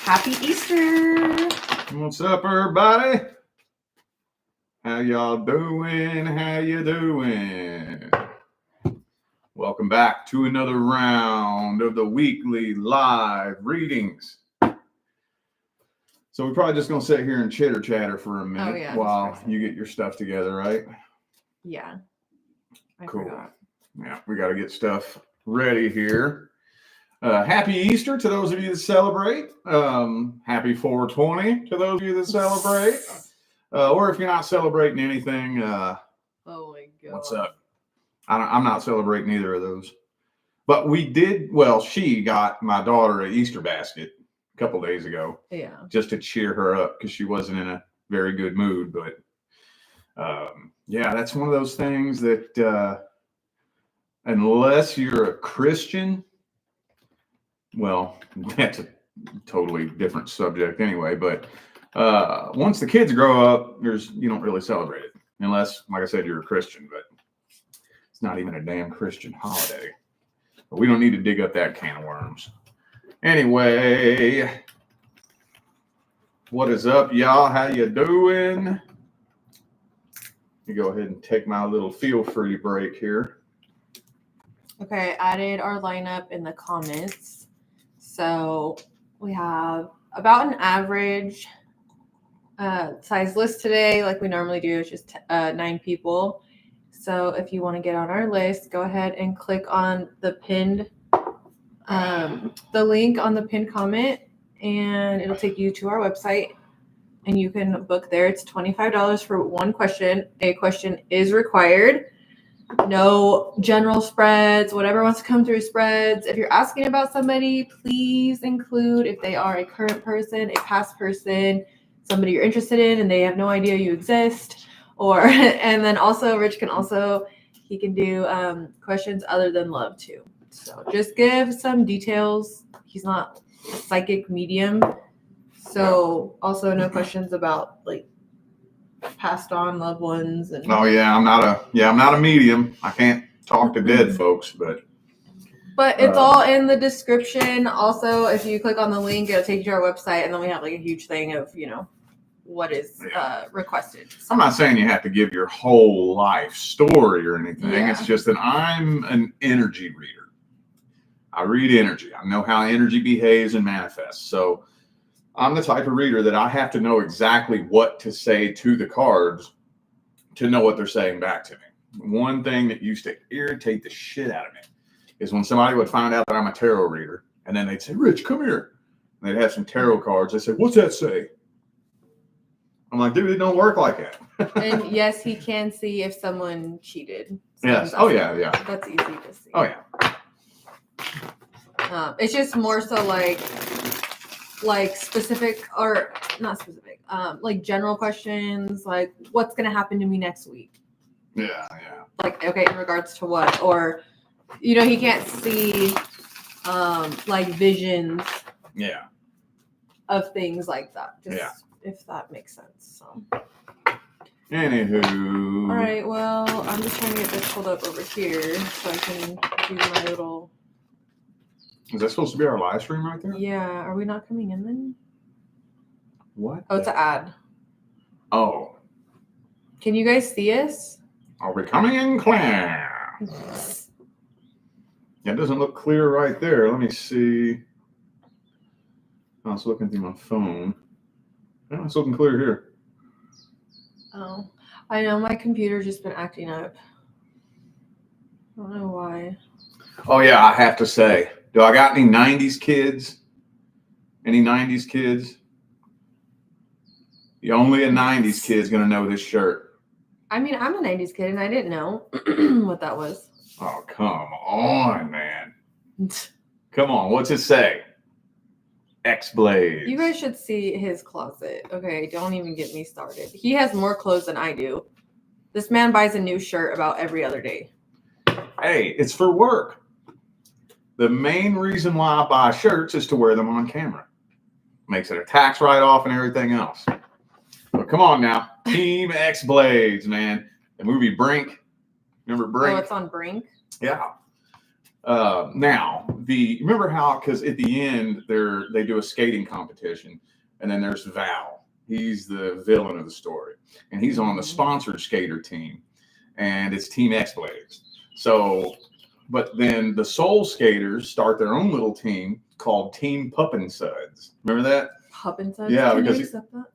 Happy Easter. What's up, everybody? How y'all doing? How you doing? Welcome back to another round of the weekly live readings. So we're probably just going to sit here and chitter chatter for a minute while you get your stuff together, right? Yeah. I Cool. forgot. Yeah, we got to get stuff ready here. Happy Easter to those of you that celebrate. Happy 420 to those of you that celebrate. Or if you're not celebrating anything, oh my God. What's up? I'm not celebrating either of those. But we did, she got my daughter an Easter basket a couple days ago. Yeah. Just to cheer her up because she wasn't in a very good mood. But that's one of those things that unless you're a Christian, well, that's a totally different subject anyway. But once the kids grow up, you don't really celebrate it unless, like I said, you're a Christian. But it's not even a damn Christian holiday. But we don't need to dig up that can of worms. Anyway, what is up, y'all? How you doing? You go ahead and take my little feel-free break here. Okay, I added our lineup in the comments. So we have about an average size list today, like we normally do. It's just 9 people. So if you want to get on our list, go ahead and click on the pinned, the link on the pinned comment, and it'll take you to our website, and you can book there. It's $25 for one question. A question is required. No general spreads, whatever wants to come through spreads. If you're asking about somebody, please include if they are a current person, a past person, somebody you're interested in and they have no idea you exist. And then also Rich can do questions other than love too. So just give some details. He's not a psychic medium. So also no questions about like passed on loved ones and I'm not a medium. I can't talk to dead folks, but it's all in the description. Also, if you click on the link, it'll take you to our website, and then we have like a huge thing of what is requested. So, I'm not saying you have to give your whole life story or anything. Yeah. It's just that I'm an energy reader. I read energy. I know how energy behaves and manifests. So I'm the type of reader that I have to know exactly what to say to the cards to know what they're saying back to me. One thing that used to irritate the shit out of me is when somebody would find out that I'm a tarot reader, and then they'd say, Rich, come here. And they'd have some tarot cards. They say, what's that say? I'm like, dude, it don't work like that. And yes, he can see if someone cheated. Yes. Oh, yeah. That's easy to see. Oh, yeah. It's just more so like specific or not specific, like general questions, like what's going to happen to me next week? Yeah. Like, okay, in regards to what? Or, he can't see like visions of things like that. If that makes sense. So. Anywho. All right, well, I'm just trying to get this pulled up over here so I can do my little... Is that supposed to be our live stream right there? Yeah. Are we not coming in then? What? Oh, it's an ad. Oh. Can you guys see us? Are we coming in clear? It doesn't look clear right there. Let me see. I was looking through my phone. Oh, it's looking clear here. Oh, I know. My computer's just been acting up. I don't know why. Oh, yeah, I have to say. Do I got any 90s kids? Any 90s kids? Only a 90s kid's going to know this shirt. I mean, I'm a 90s kid, and I didn't know what that was. Oh, come on, man. Come on. What's it say? X-Blades. You guys should see his closet. Okay, don't even get me started. He has more clothes than I do. This man buys a new shirt about every other day. Hey, it's for work. The main reason why I buy shirts is to wear them on camera. Makes it a tax write-off and everything else. But come on now. Team X-Blades, man. The movie Brink. Remember Brink? Oh, it's on Brink? Yeah. Now, remember how, because at the end they do a skating competition, and then there's Val. He's the villain of the story, and he's on the sponsored skater team, and it's Team X-Blades. So, but then the Soul Skaters start their own little team called Team Puppin Suds. Remember that? Puppin Suds? Yeah, Can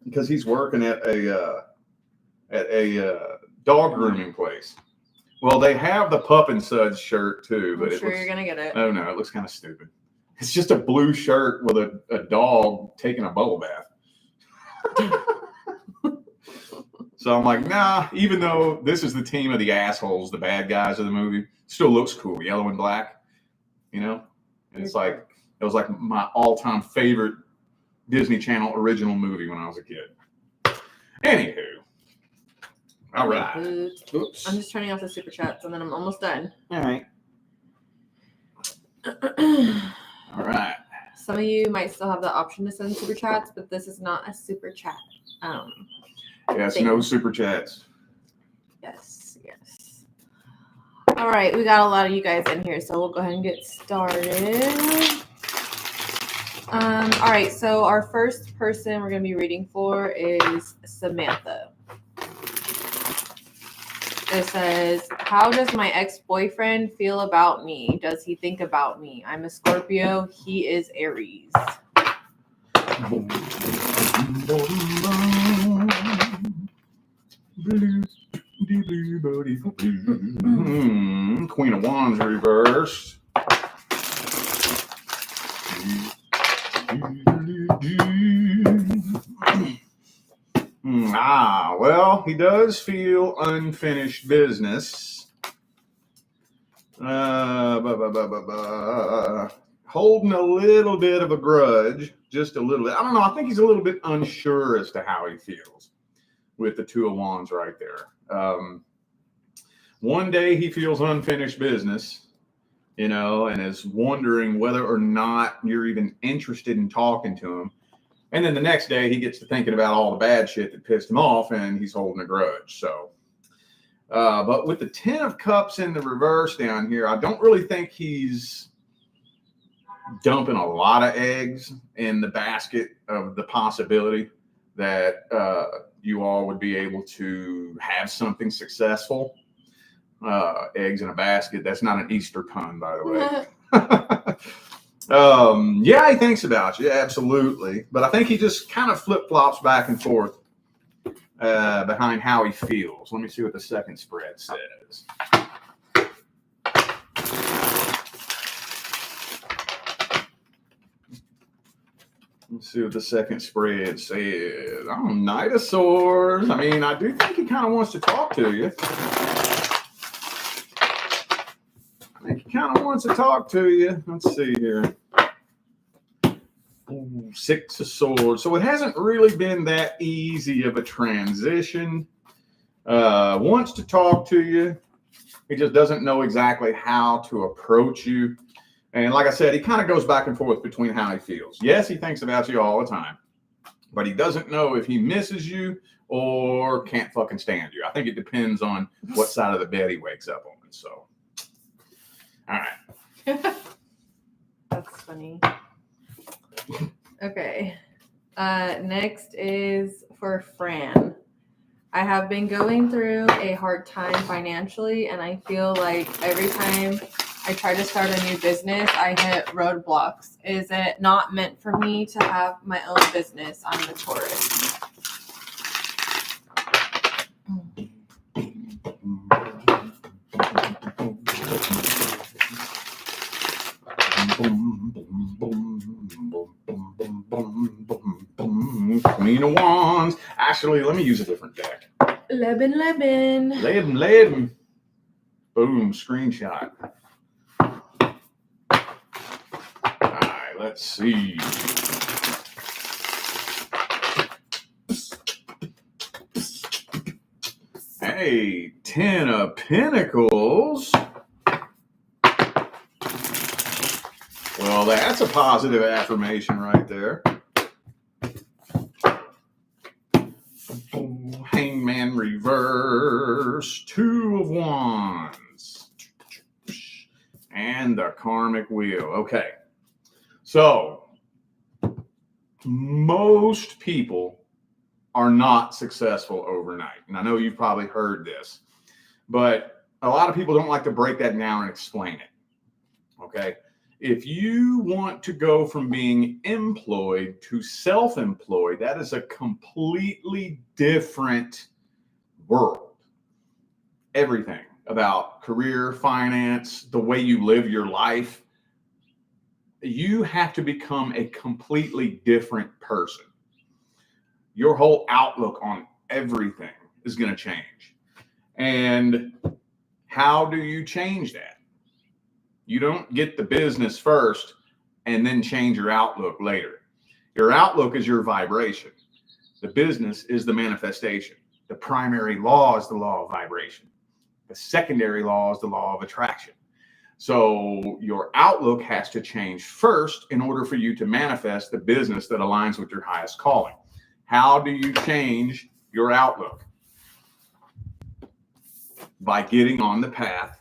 because he's working at a dog grooming place. Well, they have the Puppin Suds shirt too, but I'm sure you're gonna get it. Oh no, it looks kind of stupid. It's just a blue shirt with a dog taking a bubble bath. So I'm like, nah, even though this is the team of the assholes, the bad guys of the movie, still looks cool, yellow and black, you know? And it's like, it was like my all-time favorite Disney Channel original movie when I was a kid. Anywho. All right. Oops. I'm just turning off the super chats and then I'm almost done. All right. All right. Some of you might still have the option to send super chats, but this is not a super chat. Yes, no super chats. Yes. All right, we got a lot of you guys in here, so we'll go ahead and get started. All right, so our first person we're going to be reading for is Samantha. It says, how does my ex-boyfriend feel about me? Does he think about me? I'm a Scorpio. He is Aries. Queen of Wands reversed. Well, he does feel unfinished business. Holding a little bit of a grudge, just a little bit. I don't know. I think he's a little bit unsure as to how he feels with the Two of Wands right there. One day he feels unfinished business, and is wondering whether or not you're even interested in talking to him. And then the next day he gets to thinking about all the bad shit that pissed him off and he's holding a grudge. So, but with the 10 of Cups in the reverse down here, I don't really think he's dumping a lot of eggs in the basket of the possibility that you all would be able to have something successful. Eggs in a basket. That's not an Easter pun, by the way. Yeah, he thinks about you, absolutely. But I think he just kind of flip-flops back and forth behind how he feels. Let me see what the second spread says. Let's see what the second spread says. Knight of Swords. I mean, I do think he kind of wants to talk to you. Let's see here. Six of Swords. So it hasn't really been that easy of a transition. Wants to talk to you. He just doesn't know exactly how to approach you. And like I said, he kind of goes back and forth between how he feels. Yes, he thinks about you all the time, but he doesn't know if he misses you or can't fucking stand you. I think it depends on what side of the bed he wakes up on. So, all right. That's funny. Okay. Next is for Fran. I have been going through a hard time financially, and I feel like every time I try to start a new business, I hit roadblocks. Is it not meant for me to have my own business? I'm the Taurus. Queen of Wands. Actually, let me use a different deck. Leben. Boom, screenshot. All right, let's see. Hey, 10 of Pentacles. Well, that's a positive affirmation right there. Hangman reverse, 2 of Wands. And the karmic wheel. Okay. So most people are not successful overnight. And I know you've probably heard this, but a lot of people don't like to break that down and explain it. Okay. If you want to go from being employed to self-employed, that is a completely different world. Everything about career, finance, the way you live your life, you have to become a completely different person. Your whole outlook on everything is going to change. And how do you change that? You don't get the business first and then change your outlook later. Your outlook is your vibration. The business is the manifestation. The primary law is the law of vibration. The secondary law is the law of attraction. So your outlook has to change first in order for you to manifest the business that aligns with your highest calling. How do you change your outlook? By getting on the path,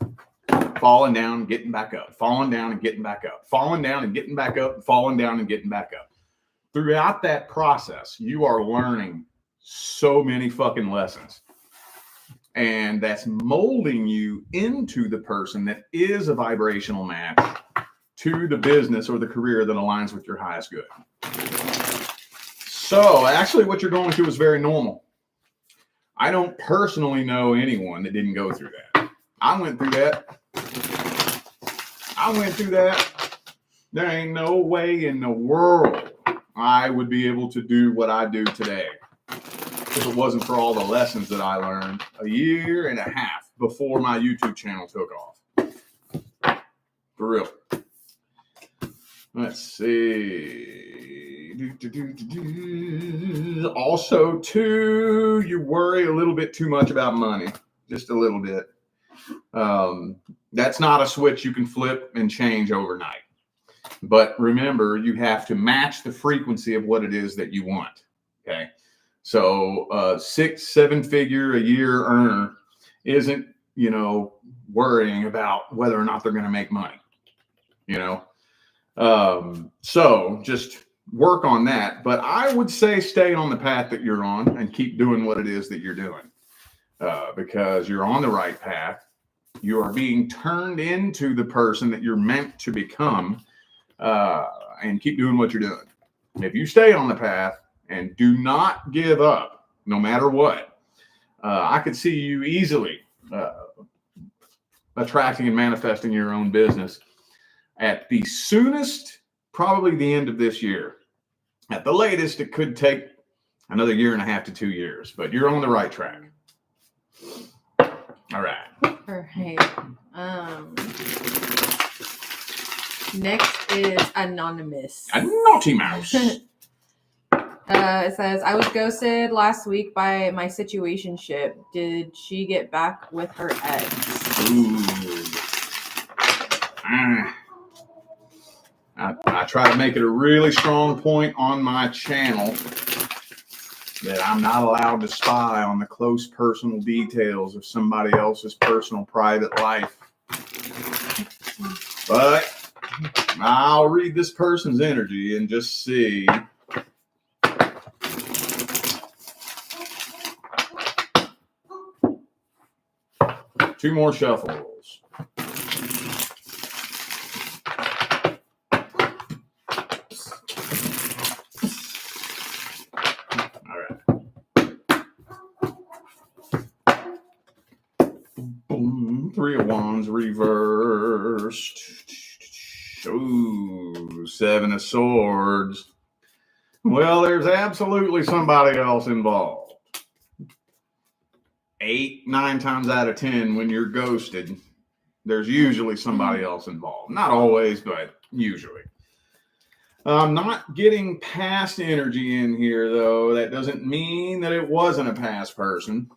falling down, getting back up, falling down and getting back up, falling down and getting back up, falling down and getting back up. Throughout that process, you are learning so many fucking lessons. And that's molding you into the person that is a vibrational match to the business or the career that aligns with your highest good. So actually what you're going through is very normal. I don't personally know anyone that didn't go through that. I went through that. There ain't no way in the world I would be able to do what I do today if it wasn't for all the lessons that I learned a year and a half before my YouTube channel took off. For real. Let's see. Also, too, you worry a little bit too much about money. Just a little bit. That's not a switch you can flip and change overnight. But remember, you have to match the frequency of what it is that you want. Okay. So 6-7 figure a year earner isn't, worrying about whether or not they're going to make money, so just work on that. But I would say stay on the path that you're on and keep doing what it is that you're doing, because you're on the right path. You are being turned into the person that you're meant to become, and keep doing what you're doing. If you stay on the path and do not give up, no matter what, I could see you easily attracting and manifesting your own business at the soonest, probably the end of this year. At the latest, it could take another 1.5 to 2 years, but you're on the right track. All right. All right. Next is Anonymous. A naughty mouse. It says, I was ghosted last week by my situationship. Did she get back with her ex? Ooh. I try to make it a really strong point on my channel that I'm not allowed to spy on the close personal details of somebody else's personal private life. But I'll read this person's energy and just see. Two more shuffles. All right. Boom. 3 of Wands reversed. Ooh, 7 of Swords. Well, there's absolutely somebody else involved. 8-9 times out of 10, when you're ghosted, there's usually somebody else involved. Not always, but usually. I'm not getting past energy in here, though. That doesn't mean that it wasn't a past person.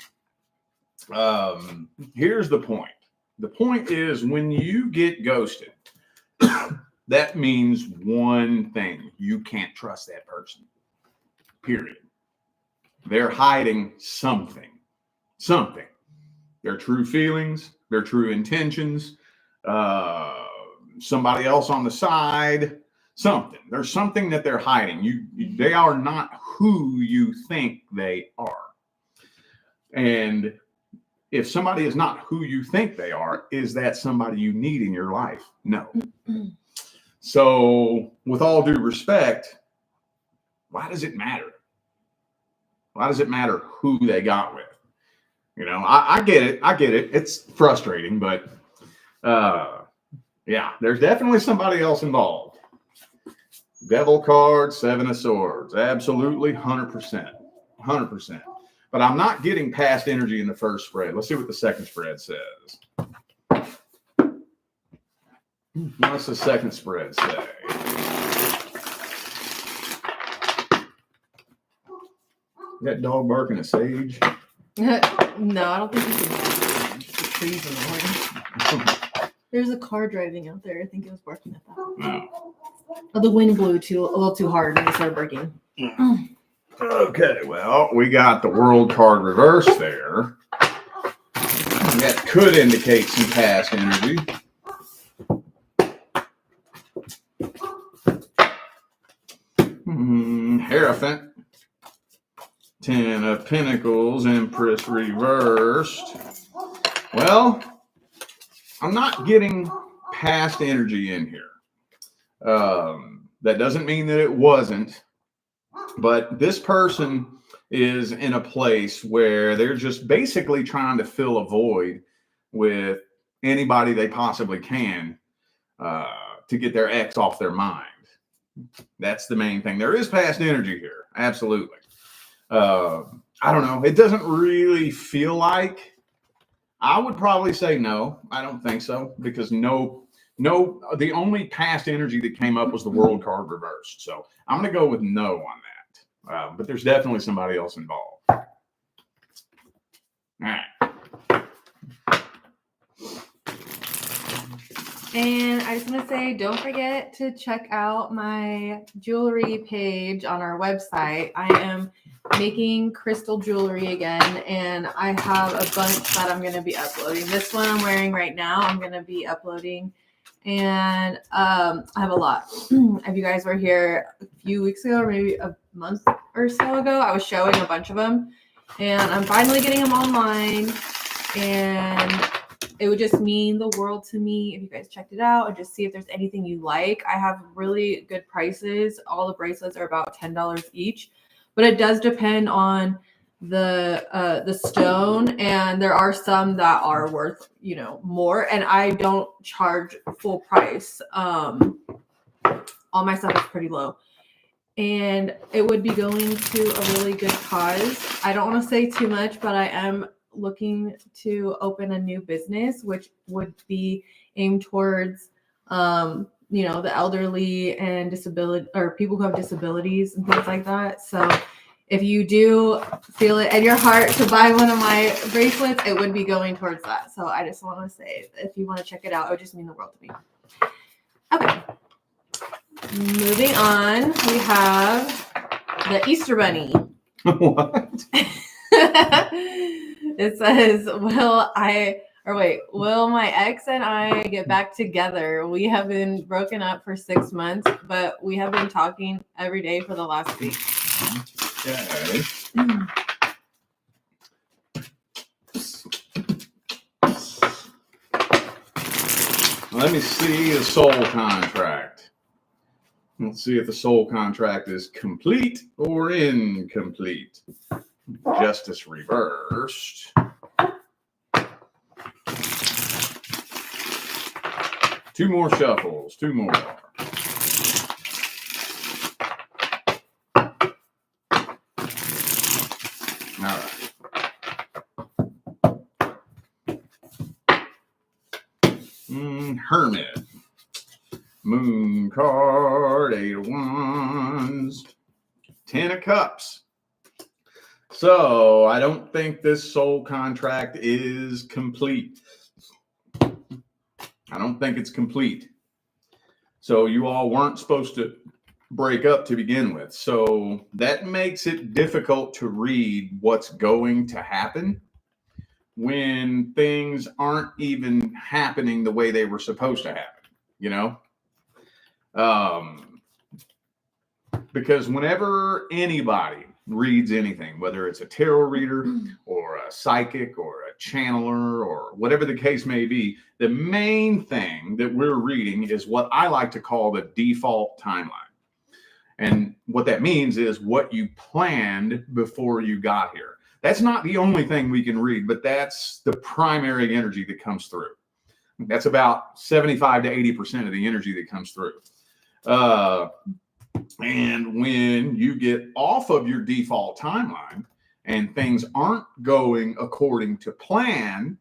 Here's the point. The point is, when you get ghosted, that means one thing. You can't trust that person. Period. They're hiding something. Their true feelings, their true intentions, somebody else on the side, something. There's something that they're hiding. They are not who you think they are. And if somebody is not who you think they are, is that somebody you need in your life? No. So, with all due respect, why does it matter? Why does it matter who they got with? You know, I get it. I get it. It's frustrating, but yeah, there's definitely somebody else involved. Devil card, 7 of swords. Absolutely, 100%. 100%. But I'm not getting past energy in the first spread. Let's see what the second spread says. What's the second spread say? That dog barking at Sage? No, I don't think you can. Just the trees in the morning. There's a car driving out there. I think it was barking at that. No. Oh, the wind blew a little too hard and it started barking. Okay, well, we got the world card reversed there. That could indicate some past energy. Hierophant. 10 of Pentacles, Empress reversed. Well, I'm not getting past energy in here. That doesn't mean that it wasn't, but this person is in a place where they're just basically trying to fill a void with anybody they possibly can to get their ex off their mind. That's the main thing. There is past energy here. Absolutely. I don't know. It doesn't really feel like. I would probably say no. I don't think so, because the only past energy that came up was the world card reversed. So I'm going to go with no on that. But there's definitely somebody else involved. All right. And I just want to say, don't forget to check out my jewelry page on our website. I am making crystal jewelry again, and I have a bunch that I'm going to be uploading. This one I'm wearing right now, I'm going to be uploading, and I have a lot. If you guys were here a few weeks ago, or maybe a month or so ago, I was showing a bunch of them, and I'm finally getting them online, and it would just mean the world to me if you guys checked it out and just see if there's anything you like. I have really good prices. All the bracelets are about $10 each, but it does depend on the stone, and there are some that are worth, more, and I don't charge full price. All my stuff is pretty low, and it would be going to a really good cause. I don't want to say too much, but I am looking to open a new business, which would be aimed towards the elderly and disability, or people who have disabilities and things like that. So if you do feel it in your heart to buy one of my bracelets, it would be going towards that. So I just want to say, if you want to check it out, it would just mean the world to me. Okay, moving on, we have the Easter Bunny. What? It says, will my ex and I get back together? We have been broken up for 6 months, but we have been talking every day for the last week. Okay. Let me see the soul contract. Let's see if the soul contract is complete or incomplete. Justice reversed. Two more shuffles. Two more. All right. Hermit. Moon card. 8 of Wands. 10 of Cups. So I don't think this soul contract is complete. I don't think it's complete. So you all weren't supposed to break up to begin with. So that makes it difficult to read what's going to happen when things aren't even happening the way they were supposed to happen. you know? Because whenever anybody reads anything, whether it's a tarot reader or a psychic or a channeler or whatever the case may be, the main thing that we're reading is what I like to call the default timeline. And what that means is what you planned before you got here. That's not the only thing we can read, but that's the primary energy that comes through. That's about 75 to 80% of the energy that comes through. And when you get off of your default timeline and things aren't going according to plan,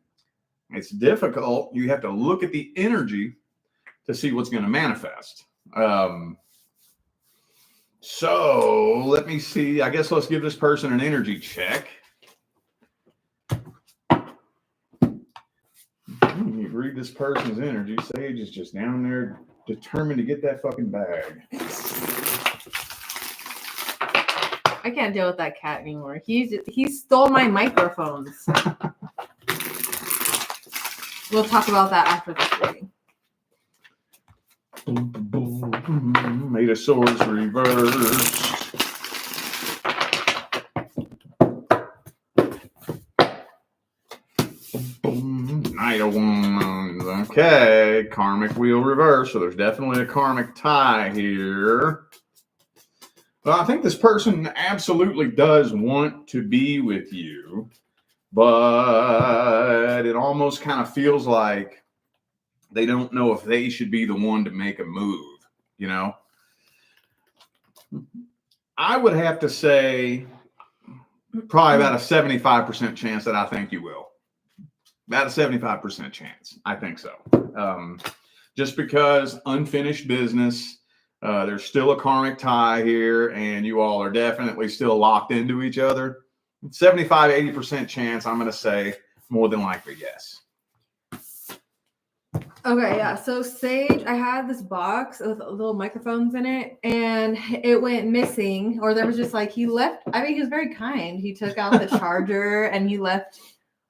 it's difficult. You have to look at the energy to see what's going to manifest. So let me see. I guess let's give this person an energy check. You read this person's energy. Sage is just down there determined to get that fucking bag. I can't deal with that cat anymore. He stole my microphones. We'll talk about that after this reading. Eight of Swords reversed. Knight of Wands. Okay, Karmic wheel reverse. So there's definitely a karmic tie here. Well, I think this person absolutely does want to be with you, but it almost kind of feels like they don't know if they should be the one to make a move, you know? I would have to say probably about a 75% chance that I think you will. About a 75% chance. I think so. Just because unfinished business, there's still a karmic tie here, and you all are definitely still locked into each other. 75, 80% chance, I'm going to say more than likely, yes. Okay, yeah. So Sage, I had this box with little microphones in it, and it went missing, or there was just like, he left. I mean, he was very kind. He took out the charger and he left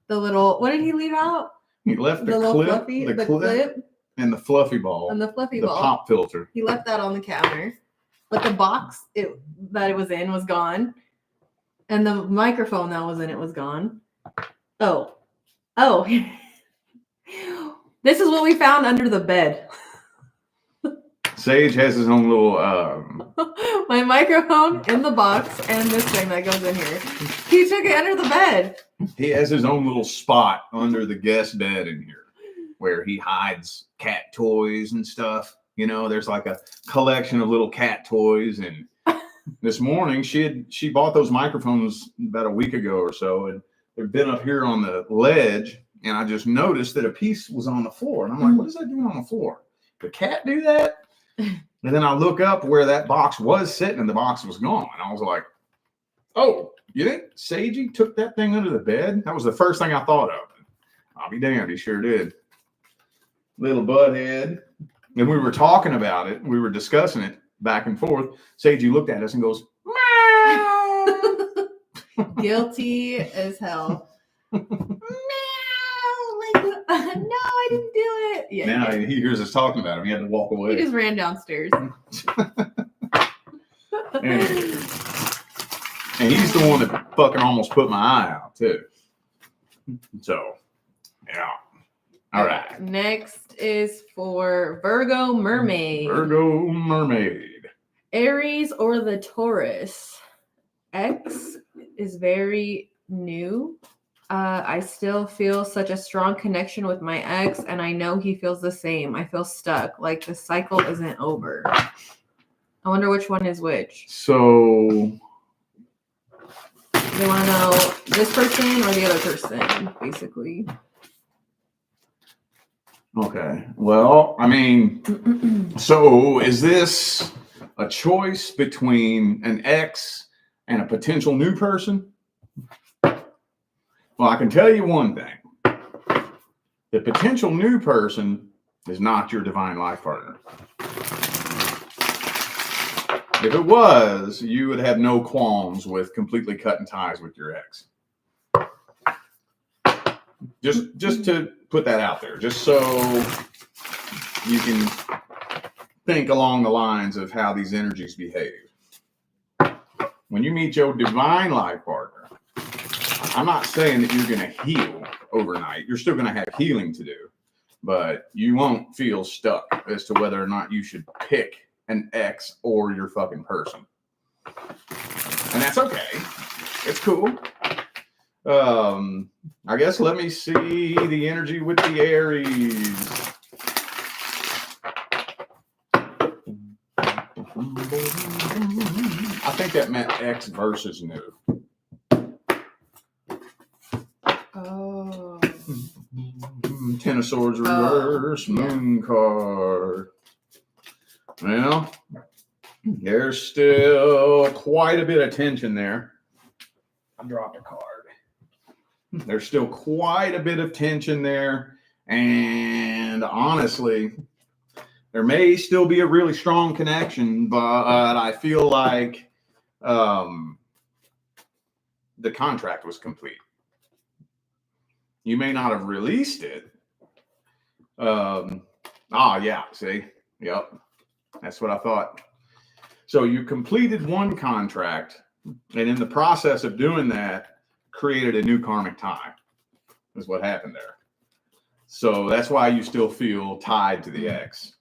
the little, what did he leave out? He left the little clip, fluffy, the clip, and the fluffy ball. And the fluffy the ball. pop filter. He left that on the counter. But the box that it was in was gone. And the microphone that was in it was gone. Oh. This is what we found under the bed. Sage has his own little... My microphone in the box and this thing that goes in here. He took it under the bed. He has his own little spot under the guest bed in here where he hides cat toys and stuff. You know, there's like a collection of little cat toys. And this morning she bought those microphones about a week ago or so, and they've been up here on the ledge, and I just noticed that a piece was on the floor, and I'm like, what is that doing on the floor? The cat do that? And then I look up where that box was sitting, and the box was gone. And I was like, oh, you think Sagey took that thing under the bed? That was the first thing I thought of. I'll be damned, he sure did. Little butthead. And we were talking about it. We were discussing it back and forth. Sagey looked at us and goes, meow. Guilty as hell. Meow. Like, no, I didn't do it. Yeah, now he hears us talking about him. He had to walk away. He just ran downstairs. And he's the one that fucking almost put my eye out, too. So, yeah. All right. Next is for Virgo Mermaid. Virgo Mermaid. Aries or the Taurus. X is very new. I still feel such a strong connection with my ex, and I know he feels the same. I feel stuck, like the cycle isn't over. I wonder which one is which. So, they want to know this person or the other person, basically. Okay. Well, I mean, so is this a choice between an ex and a potential new person? Well, I can tell you one thing. The potential new person is not your divine life partner. If it was, you would have no qualms with completely cutting ties with your ex. Just to put that out there, just so you can think along the lines of how these energies behave. When you meet your divine life partner, I'm not saying that you're going to heal overnight. You're still going to have healing to do, but you won't feel stuck as to whether or not you should pick an ex or your fucking person. And that's okay. It's cool. I guess let me see the energy with the Aries. I think that meant X versus new. Oh. Ten of Swords reverse, Moon card. Well, there's still quite a bit of tension there. I dropped a card. There's still quite a bit of tension there. And honestly, there may still be a really strong connection, but I feel like the contract was complete. You may not have released it. Yeah, see? Yep. That's what I thought. So you completed one contract, and in the process of doing that, created a new karmic tie, is what happened there. So that's why you still feel tied to the ex.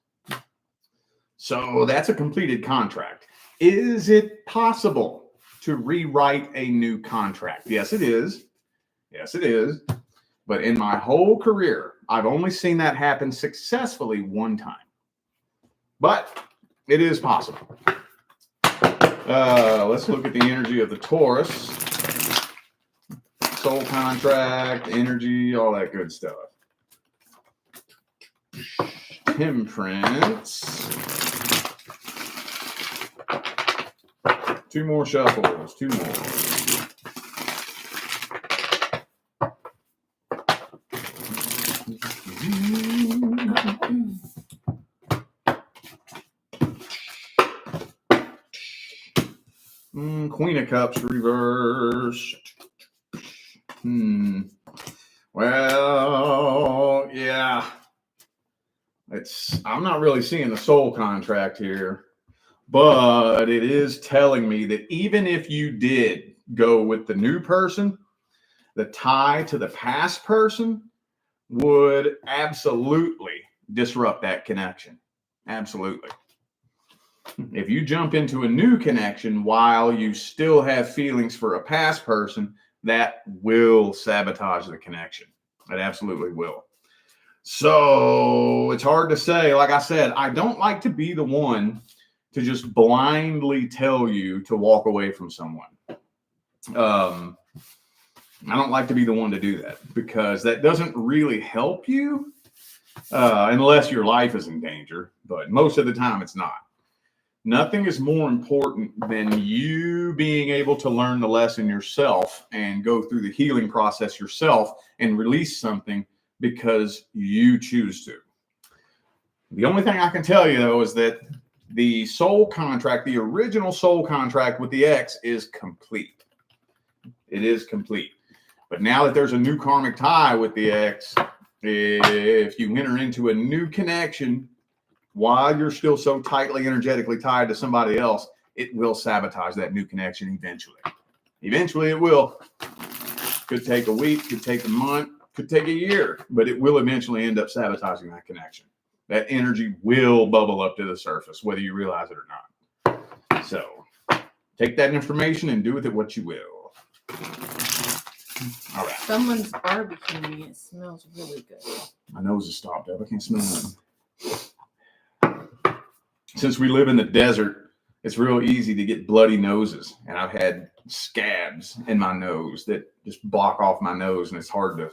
So that's a completed contract. Is it possible to rewrite a new contract? Yes, it is. Yes, it is. But in my whole career, I've only seen that happen successfully one time. But it is possible. Let's look at the energy of the Taurus. Soul contract, energy, all that good stuff. Temperance. Two more shuffles. Two more. Queen of Cups reversed. Well, yeah. I'm not really seeing the soul contract here, but it is telling me that even if you did go with the new person, the tie to the past person would absolutely disrupt that connection. Absolutely. If you jump into a new connection while you still have feelings for a past person, that will sabotage the connection. It absolutely will. So it's hard to say. Like I said, I don't like to be the one to just blindly tell you to walk away from someone. I don't like to be the one to do that because that doesn't really help you unless your life is in danger. But most of the time, it's not. Nothing is more important than you being able to learn the lesson yourself and go through the healing process yourself and release something because you choose to. The only thing I can tell you, though, is that the soul contract, the original soul contract with the ex is complete. It is complete. But now that there's a new karmic tie with the ex, if you enter into a new connection, while you're still so tightly energetically tied to somebody else, it will sabotage that new connection eventually. Eventually it will. Could take a week, could take a month, could take a year, but it will eventually end up sabotaging that connection. That energy will bubble up to the surface, whether you realize it or not. So take that information and do with it what you will. All right. Someone's barbecuing. It smells really good. My nose is stopped up. I can't smell nothing. Since we live in the desert, it's real easy to get bloody noses. And I've had scabs in my nose that just block off my nose, and it's hard to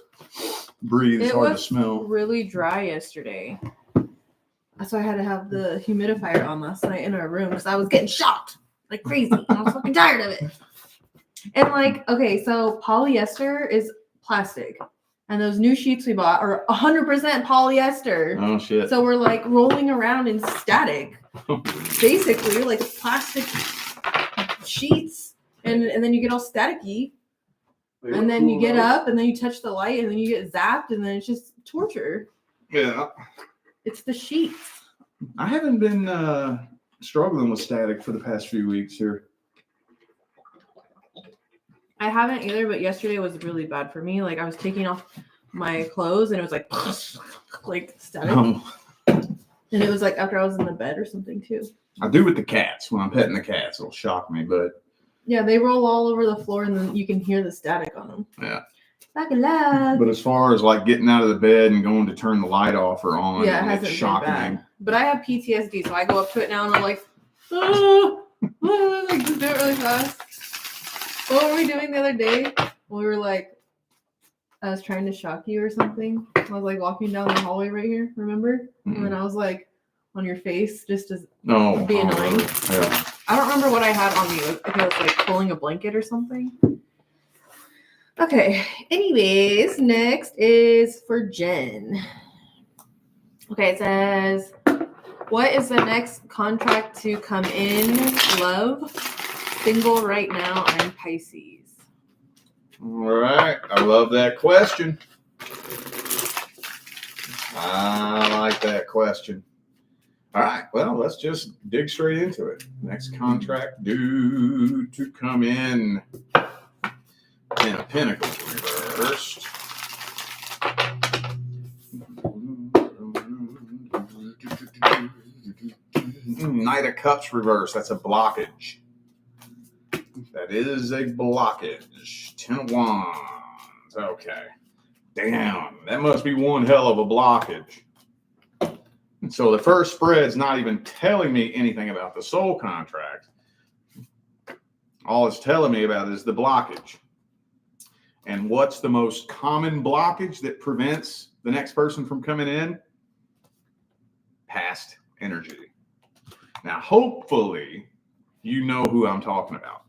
breathe. It's hard to smell. It was really dry yesterday. That's why I had to have the humidifier on last night in our room because I was getting shocked like crazy. And I was fucking tired of it. And okay, so polyester is plastic. And those new sheets we bought are 100% polyester. Oh, shit. So we're rolling around in static. Basically, plastic sheets. And then you get all staticky. And then you get up and then you touch the light and then you get zapped and then it's just torture. Yeah. It's the sheets. I haven't been struggling with static for the past few weeks here. I haven't either, but yesterday was really bad for me. Like I was taking off my clothes and it was like static. And it was like after I was in the bed or something too. I do with the cats. When I'm petting the cats, it'll shock me, but yeah, they roll all over the floor and then you can hear the static on them. Yeah. But as far as like getting out of the bed and going to turn the light off or on, yeah, it hasn't it's been shocking bad. But I have PTSD, so I go up to it now and I'm like, like just do it really fast. What were we doing the other day? We were like, I was trying to shock you or something. I was like walking down the hallway right here, remember? Mm-hmm. And then I was like on your face just to be annoying. Yeah. I don't remember what I had on you. If it was like pulling a blanket or something. Okay. Anyways, next is for Jen. Okay, it says, what is the next contract to come in? Love. Single right now. I'm Pisces. All right. I love that question. I like that question. All right. Well, let's just dig straight into it. Next contract due to come in. Ten of Pentacles reversed. Knight of Cups reversed. That's a blockage. That is a blockage. 10 of Wands. Okay. Damn. That must be one hell of a blockage. And so the first spread's not even telling me anything about the soul contract. All it's telling me about is the blockage. And what's the most common blockage that prevents the next person from coming in? Past energy. Now, hopefully, you know who I'm talking about.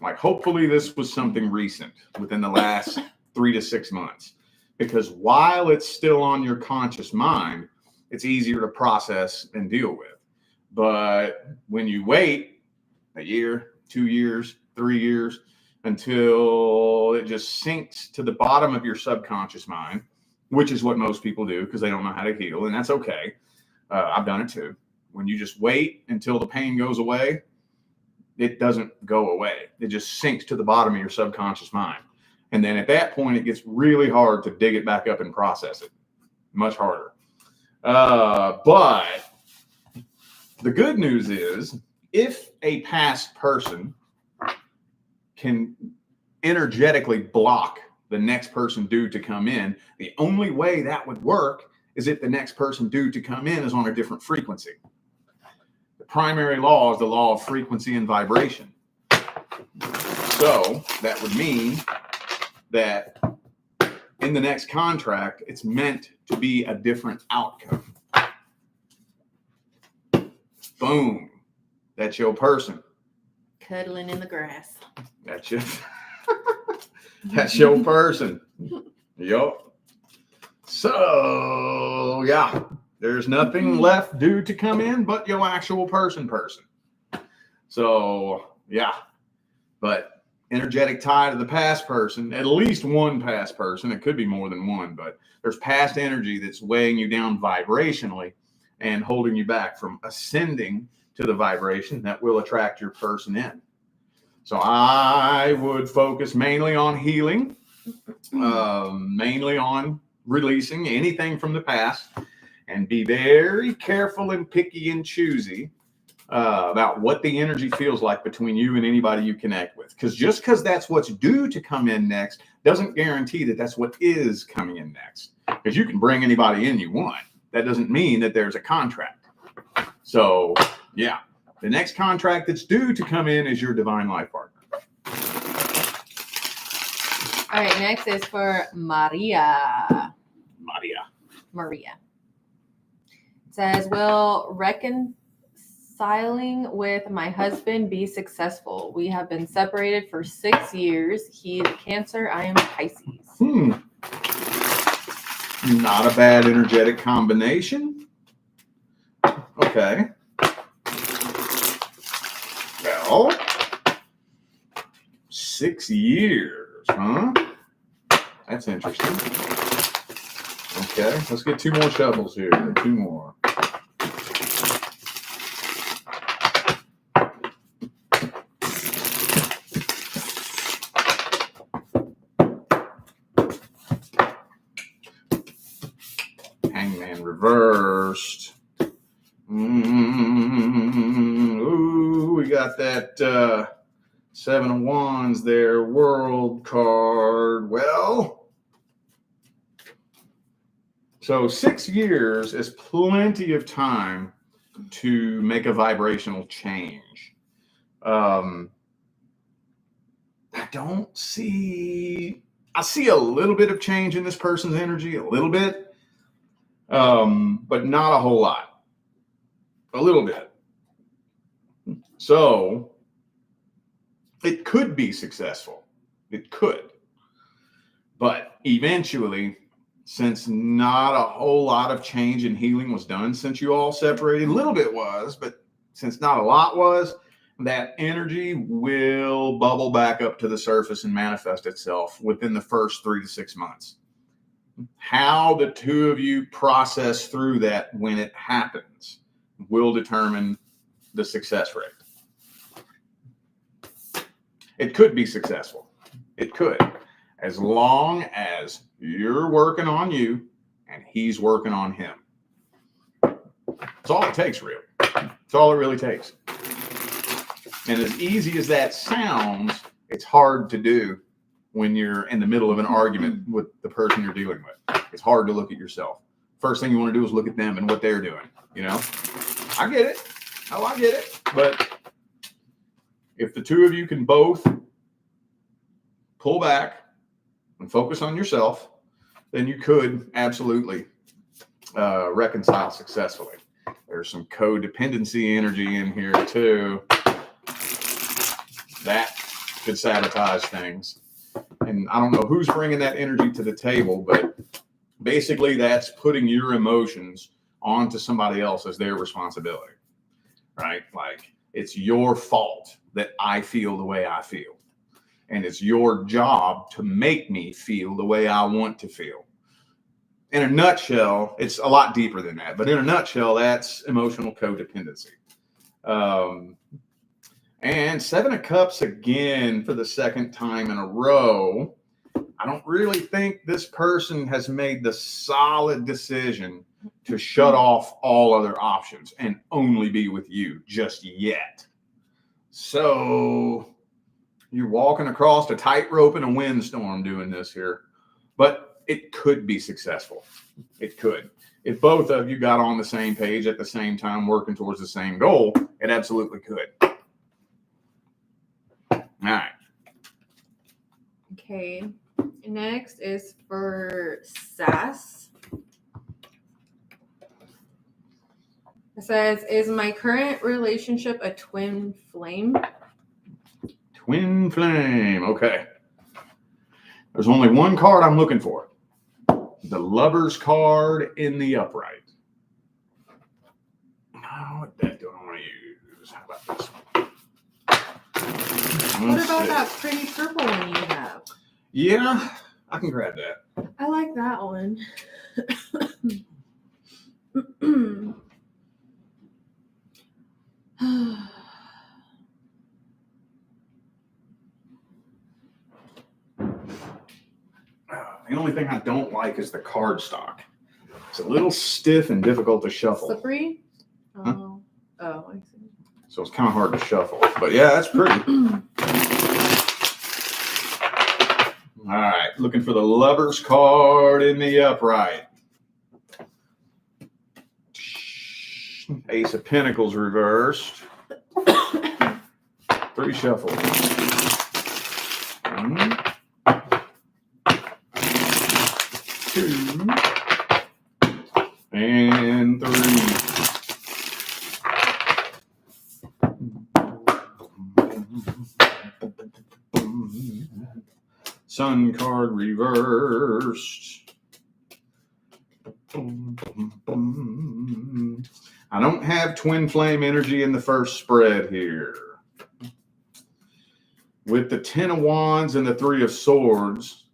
Like, hopefully this was something recent within the last 3 to 6 months. Because while it's still on your conscious mind, it's easier to process and deal with. But when you wait a year, 2 years, 3 years, until it just sinks to the bottom of your subconscious mind, which is what most people do because they don't know how to heal, and that's okay. I've done it too. When you just wait until the pain goes away, it doesn't go away. It just sinks to the bottom of your subconscious mind. And then at that point, it gets really hard to dig it back up and process it. Much harder. But the good news is if a past person can energetically block the next person due to come in, the only way that would work is if the next person due to come in is on a different frequency. The primary law is the law of frequency and vibration. So that would mean that in the next contract, it's meant to be a different outcome. Boom. That's your person. Cuddling in the grass. That's your person. Yup. So, yeah, there's nothing left due to come in but your actual person. So, yeah, but energetic tie to the past person, at least one past person. It could be more than one, but there's past energy that's weighing you down vibrationally and holding you back from ascending to the vibration that will attract your person in. So I would focus mainly on healing, mainly on releasing anything from the past, and be very careful and picky and choosy about what the energy feels like between you and anybody you connect with. Because just because that's what's due to come in next doesn't guarantee that that's what is coming in next. Because you can bring anybody in you want. That doesn't mean that there's a contract. So, yeah. The next contract that's due to come in is your divine life partner. All right, next is for Maria. It says, will reconciling with my husband be successful? We have been separated for 6 years. He's Cancer. I am Pisces. Not a bad energetic combination. Okay. Well, 6 years, huh? That's interesting. Okay, let's get 2 more shovels here. 2 more. reversed. Ooh, we got that 7 of Wands there, World card. Well, so 6 years is plenty of time to make a vibrational change. I see a little bit of change in this person's energy, a little bit, but not a whole lot. A little bit. So it could be successful. It could. But eventually, since not a whole lot of change and healing was done since you all separated, a little bit was, but since not a lot was, that energy will bubble back up to the surface and manifest itself within the first 3 to 6 months. How the two of you process through that when it happens will determine the success rate. It could be successful. It could, as long as you're working on you and he's working on him. That's all it takes, really. That's all it really takes. And as easy as that sounds, it's hard to do when you're in the middle of an argument with the person you're dealing with. It's hard to look at yourself. First thing you want to do is look at them and what they're doing. You know, I get it. Oh, I get it. But if the two of you can both pull back and focus on yourself, then you could absolutely reconcile successfully. There's some codependency energy in here too. That could sabotage things. And I don't know who's bringing that energy to the table, but basically that's putting your emotions onto somebody else as their responsibility, right? Like, it's your fault that I feel the way I feel. And it's your job to make me feel the way I want to feel. In a nutshell, it's a lot deeper than that. But in a nutshell, that's emotional codependency. And 7 of Cups again for the second time in a row. I don't really think this person has made the solid decision to shut off all other options and only be with you just yet. So you're walking across a tightrope in a windstorm doing this here, but it could be successful. It could. If both of you got on the same page at the same time, working towards the same goal, it absolutely could. All right. Okay. Next is for Sass. It says, is my current relationship a twin flame? Twin flame. Okay. There's only one card I'm looking for. The Lover's card in the upright. Oh, what deck do I want to use? How about this one? What about that pretty purple one you have? Yeah, I can grab that. I like that one. The only thing I don't like is the cardstock. It's a little stiff and difficult to shuffle. Slippery? Huh? Oh, I see. So it's kind of hard to shuffle. But yeah, that's pretty. All right, looking for the Lover's card in the upright. Ace of Pentacles reversed. 3 shuffles. 1, 2, and 3. Sun card reversed. I don't have twin flame energy in the first spread here. With the 10 of Wands and the 3 of Swords,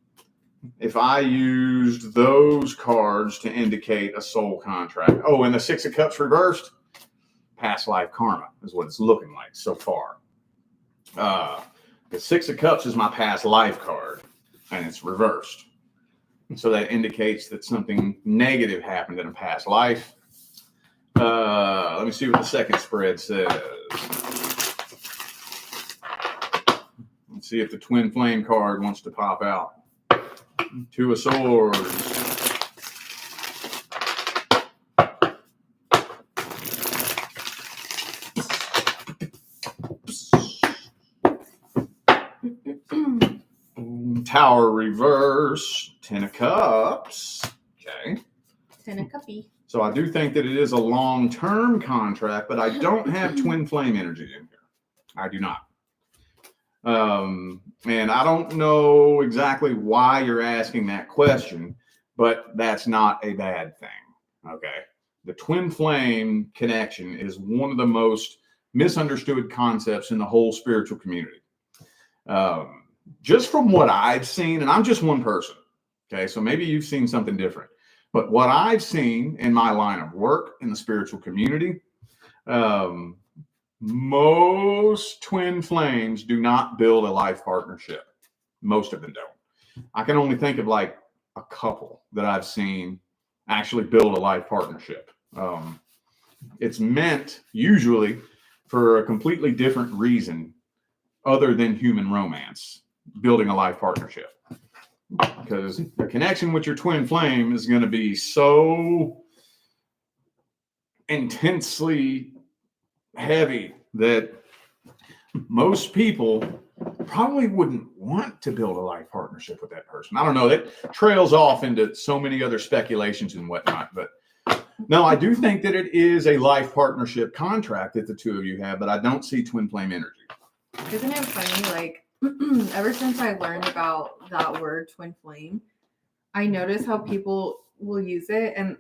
if I used those cards to indicate a soul contract. Oh, and the 6 of Cups reversed, past life karma is what it's looking like so far. The 6 of Cups is my past life card, and it's reversed. So that indicates that something negative happened in a past life. Let me see what the second spread says. Let's see if the twin flame card wants to pop out. Two of Swords. Tower reverse. Ten of Cups. Okay. 10 of Cuppy. So I do think that it is a long-term contract, but I don't have twin flame energy in here. I do not. And I don't know exactly why you're asking that question, but that's not a bad thing. Okay. The twin flame connection is one of the most misunderstood concepts in the whole spiritual community. Just from what I've seen, and I'm just one person. Okay. So maybe you've seen something different, but what I've seen in my line of work in the spiritual community, most twin flames do not build a life partnership. Most of them don't. I can only think of like a couple that I've seen actually build a life partnership. It's meant usually for a completely different reason other than human romance, building a life partnership. Because the connection with your twin flame is going to be so intensely heavy that most people probably wouldn't want to build a life partnership with that person. I don't know. That trails off into so many other speculations and whatnot. But no, I do think that it is a life partnership contract that the two of you have, but I don't see twin flame energy. Isn't it funny? Like, ever since I learned about that word twin flame, I notice how people will use it. And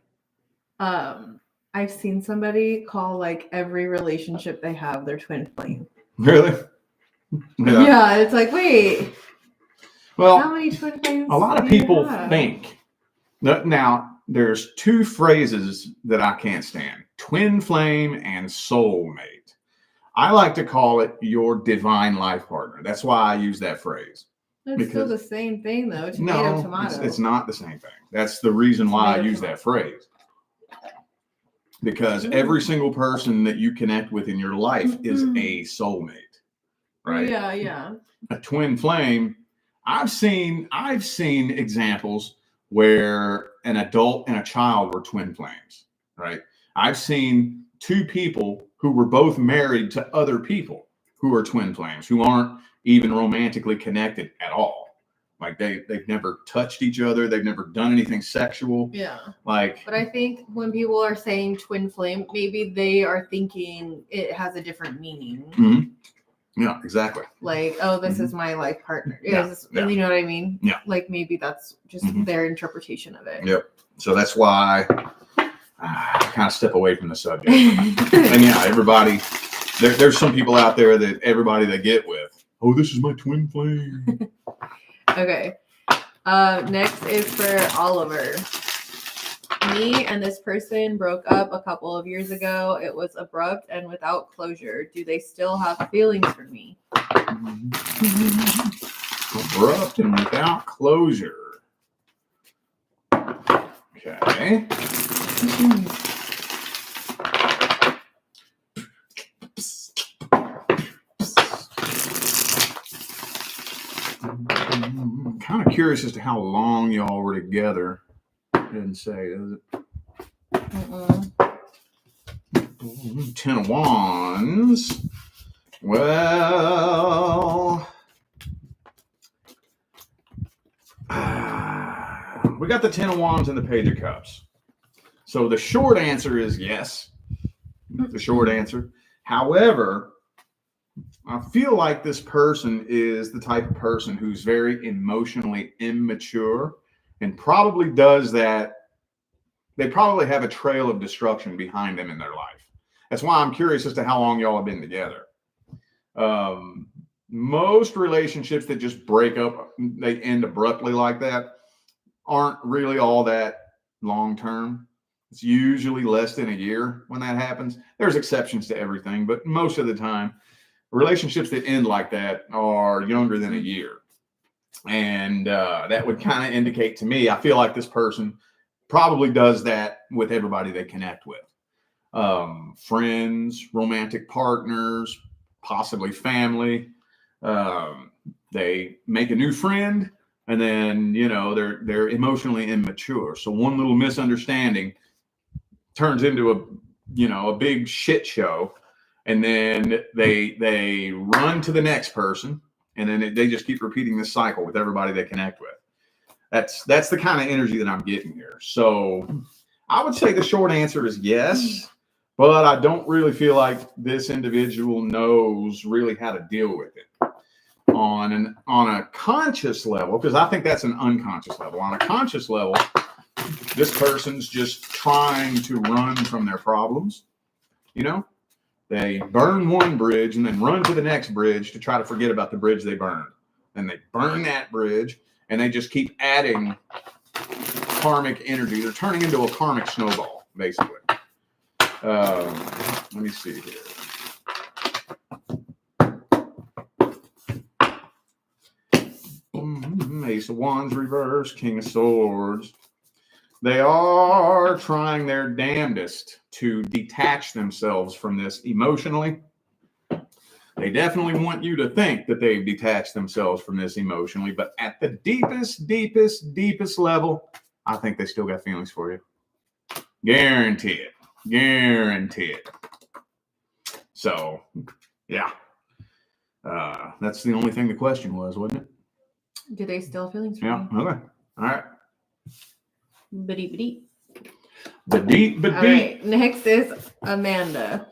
I've seen somebody call like every relationship they have their twin flame. Really? Yeah, it's like, wait. Well, how many twin flames? A lot of people think. Now, there's two phrases that I can't stand: twin flame and soulmate. I like to call it your divine life partner. That's why I use that phrase. It's still the same thing, though. Tomato, tomato. It's not the same thing. That's the reason why I use that phrase. Because every single person that you connect with in your life is a soulmate, right? Yeah. A twin flame. I've seen examples where an adult and a child were twin flames, right? I've seen two people who were both married to other people who are twin flames, who aren't even romantically connected at all. Like they've never touched each other. They've never done anything sexual. Yeah. But I think when people are saying twin flame, maybe they are thinking it has a different meaning. Mm-hmm. Yeah, exactly. Like, oh, this is my life partner. You know what I mean? Yeah. Like maybe that's just their interpretation of it. Yep. So that's why I kind of step away from the subject. And yeah, everybody, there's some people out there that everybody they get with, oh, this is my twin flame. Okay. Next is for Oliver. Me and this person broke up a couple of years ago. It was abrupt and without closure. Do they still have feelings for me? Abrupt and without closure. Okay. I'm kind of curious as to how long y'all were together. Didn't say, is it? 10 of Wands. Well, we got the 10 of Wands and the Page of Cups. So the short answer is yes. The short answer. However, I feel like this person is the type of person who's very emotionally immature and probably does that. They probably have a trail of destruction behind them in their life. That's why I'm curious as to how long y'all have been together. Most relationships that just break up, they end abruptly like that, aren't really all that long term. It's usually less than a year when that happens. There's exceptions to everything, but most of the time, relationships that end like that are younger than a year. And that would kind of indicate to me, I feel like this person probably does that with everybody they connect with. Friends, romantic partners, possibly family. They make a new friend, and then they're emotionally immature. So one little misunderstanding turns into a big shit show, and then they run to the next person, and then they just keep repeating this cycle with everybody they connect with. That's the kind of energy that I'm getting here. So I would say the short answer is yes, but I don't really feel like this individual knows really how to deal with it on a conscious level, because I think that's an unconscious level. On a conscious level, this person's just trying to run from their problems. They burn one bridge and then run to the next bridge to try to forget about the bridge they burned. And they burn that bridge, and they just keep adding karmic energy. They're turning into a karmic snowball, basically. Let me see here. Ace of Wands reverse, King of Swords. They are trying their damnedest to detach themselves from this emotionally. They definitely want you to think that they've detached themselves from this emotionally, but at the deepest level, I think they still got feelings for you. Guarantee it. Guarantee it. So, yeah. That's the only thing the question was, wasn't it? Do they still have feelings for Yeah. you? Okay. All right. Ba-dee. Ba-dee. All right. Next is Amanda.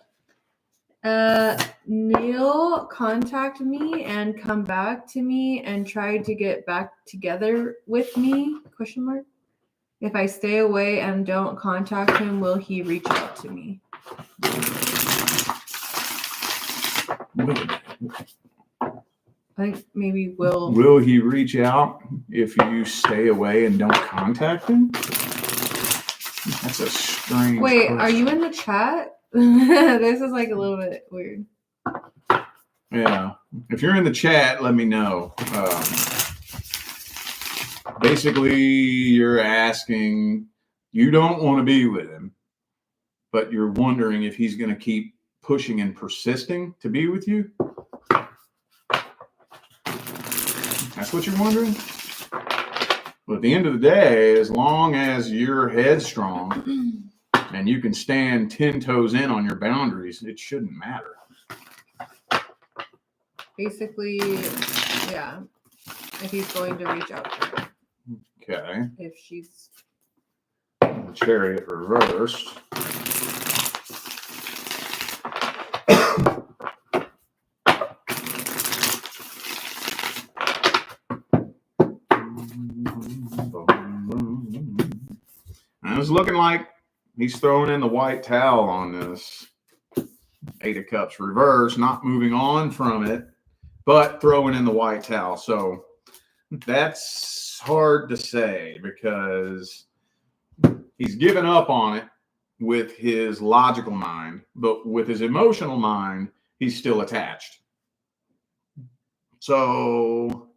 Neil contact me and come back to me and try to get back together with me? ? If I stay away and don't contact him, will he reach out to me? I think maybe will. Will he reach out if you stay away and don't contact him? That's a strange Wait, question. are you in the chat? This is like a little bit weird. Yeah. If you're in the chat, let me know. Basically, you're asking, you don't want to be with him, but you're wondering if he's going to keep pushing and persisting to be with you. That's what you're wondering? But at the end of the day, as long as you're headstrong and you can stand 10 toes in on your boundaries, it shouldn't matter. Basically, yeah. If he's going to reach out to her. Okay. If she's... Chariot reversed. And it's looking like he's throwing in the white towel on this. 8 of Cups reverse, not moving on from it, but throwing in the white towel. So that's hard to say because he's given up on it with his logical mind, but with his emotional mind, he's still attached. So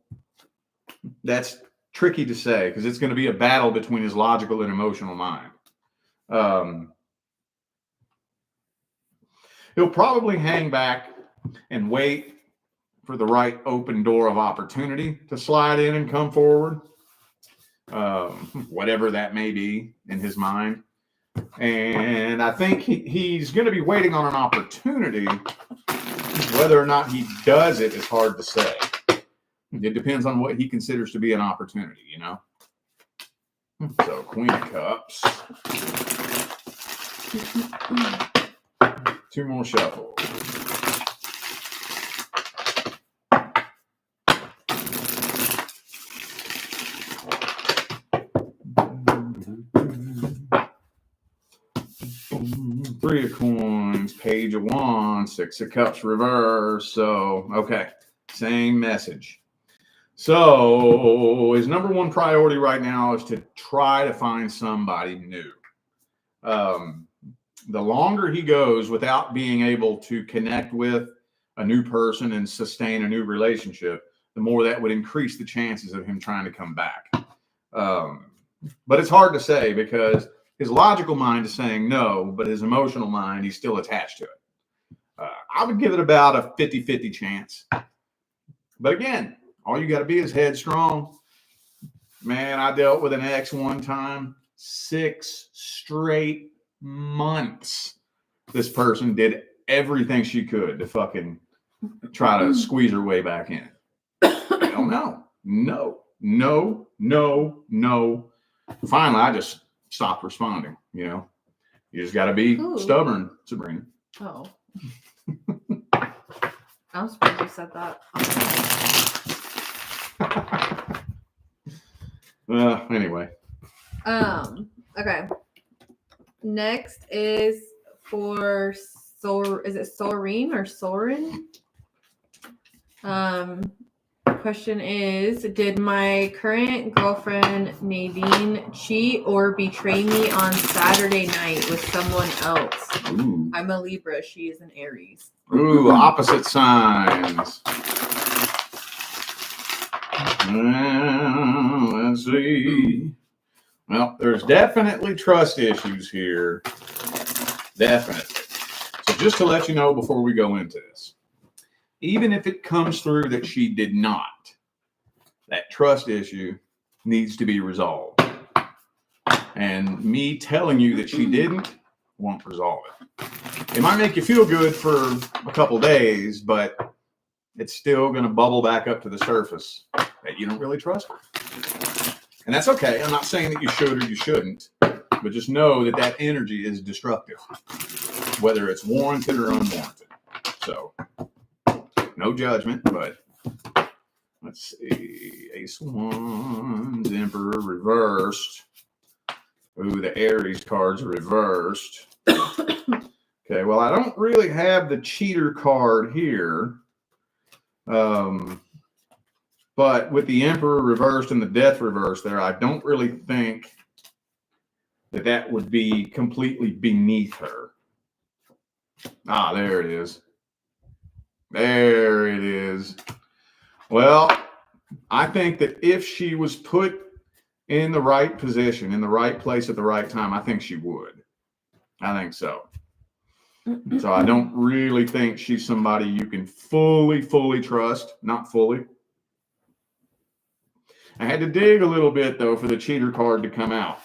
that's tricky to say because it's going to be a battle between his logical and emotional mind. He'll probably hang back and wait for the right open door of opportunity to slide in and come forward, whatever that may be in his mind. And I think he's going to be waiting on an opportunity. Whether or not he does it is hard to say. It depends on what he considers to be an opportunity, you know? So, Queen of Cups. 2 more shuffles. Three of Coins, Page of Wands, 6 of Cups reverse. So, okay, same message. So his number one priority right now is to try to find somebody new. The longer he goes without being able to connect with a new person and sustain a new relationship, the more that would increase the chances of him trying to come back. But it's hard to say because his logical mind is saying no, but his emotional mind, he's still attached to it. I would give it about a 50-50 chance. But again, all you got to be is headstrong. Man, I dealt with an ex one time, 6 straight months. This person did everything she could to fucking try to squeeze her way back in. Hell no. No. Finally, I just stopped responding. You just got to be stubborn, Sabrina. Oh. I'm surprised you said that. Anyway. Okay. Next is for is it Soren or Soren? Question is, did my current girlfriend Nadine cheat or betray me on Saturday night with someone else? Ooh. I'm a Libra. She is an Aries. Ooh, opposite signs. Let's see. Well, there's definitely trust issues here. Definitely. So just to let you know before we go into this, even if it comes through that she did not, that trust issue needs to be resolved. And me telling you that she didn't won't resolve it. It might make you feel good for a couple days, but it's still going to bubble back up to the surface that you don't really trust her. And that's okay. I'm not saying that you should or you shouldn't, but just know that that energy is destructive, whether it's warranted or unwarranted. So, no judgment, but let's see. Ace of Wands, Emperor reversed. Ooh, the Aries cards are reversed. Okay, well, I don't really have the cheater card here. But with the Emperor reversed and the Death reversed there, I don't really think that would be completely beneath her. Ah, there it is. There it is. Well, I think that if she was put in the right position, in the right place at the right time, I think she would. I think so. So I don't really think she's somebody you can fully trust. Not fully. I had to dig a little bit, though, for the cheater card to come out.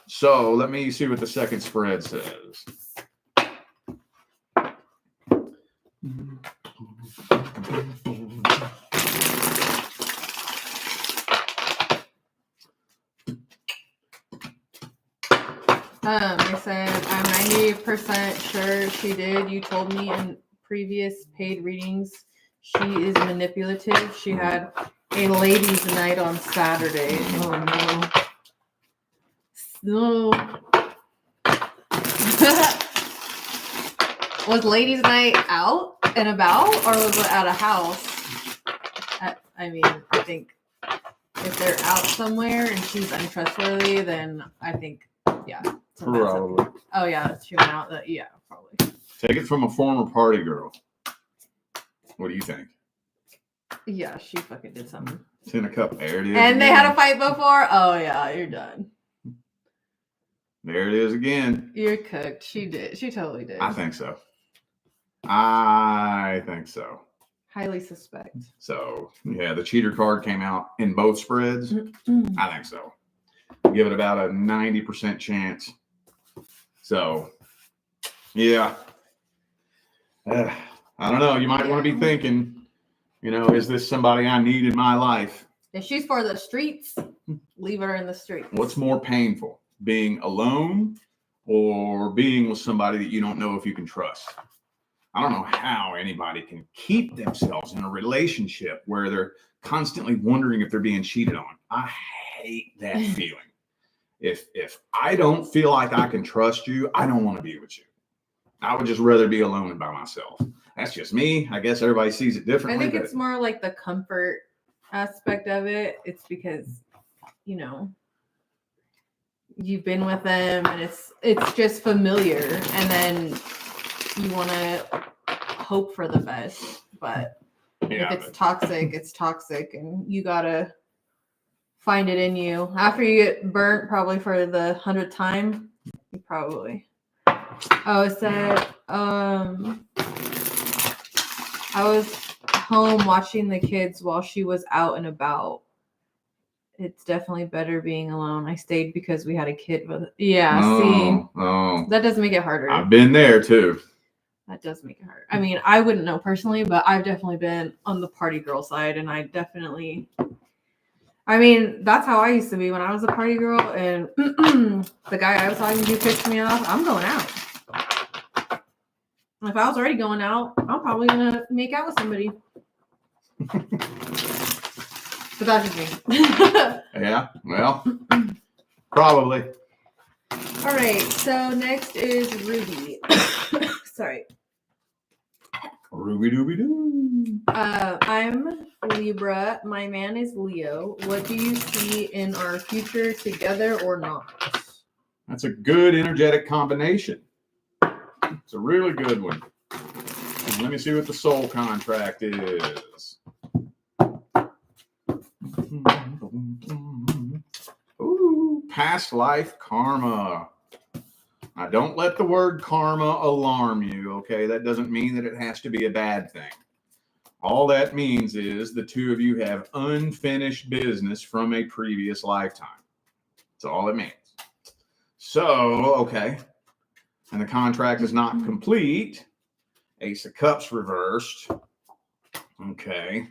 So let me see what the second spread says. They said, I'm 90% sure she did. You told me in previous paid readings she is manipulative. She had a ladies' night on Saturday. Oh, no. Was ladies' night out and about, or was it at a house? I mean, I think if they're out somewhere and she's untrustworthy, then I think, yeah. Probably. Oh, yeah, she went out. Yeah, probably. Take it from a former party girl. What do you think? Yeah, she fucking did something. 10 of Cups. There it is. And they had a fight before? Oh, yeah, you're done. There it is again. You're cooked. She did. She totally did. I think so. Highly suspect. So, yeah, the cheater card came out in both spreads. I think so. Give it about a 90% chance. So, yeah. I don't know. You might want to be thinking, is this somebody I need in my life? If she's for the streets, leave her in the streets. What's more painful, being alone or being with somebody that you don't know if you can trust? I don't know how anybody can keep themselves in a relationship where they're constantly wondering if they're being cheated on. I hate that feeling. If I don't feel like I can trust you, I don't want to be with you. I would just rather be alone and by myself. That's just me. I guess everybody sees it differently. I think it's more like the comfort aspect of it. It's because, you've been with them and it's just familiar, and then you want to hope for the best, but if it's toxic, it's toxic, and you gotta find it in you. After you get burnt, probably for the 100th time, you probably. Oh, it said, I was home watching the kids while she was out and about. It's definitely better being alone. I stayed because we had a kid with. Yeah, see, that does make it harder. I've been there too. That does make it harder. I mean, I wouldn't know personally, but I've definitely been on the party girl side, and I definitely. I mean, that's how I used to be when I was a party girl, and the guy I was talking to pissed me off. I'm going out. If I was already going out, I'm probably gonna make out with somebody. But that's just me. Yeah, well, probably. All right, so next is Ruby. Sorry. Ruby dooby doo. I'm Libra. My man is Leo. What do you see in our future, together or not? That's a good energetic combination. It's a really good one. Let me see what the soul contract is. Ooh, past life karma. Now, don't let the word karma alarm you, okay? That doesn't mean that it has to be a bad thing. All that means is the two of you have unfinished business from a previous lifetime. That's all it means. So, okay. And the contract is not complete. Ace of Cups reversed. Okay.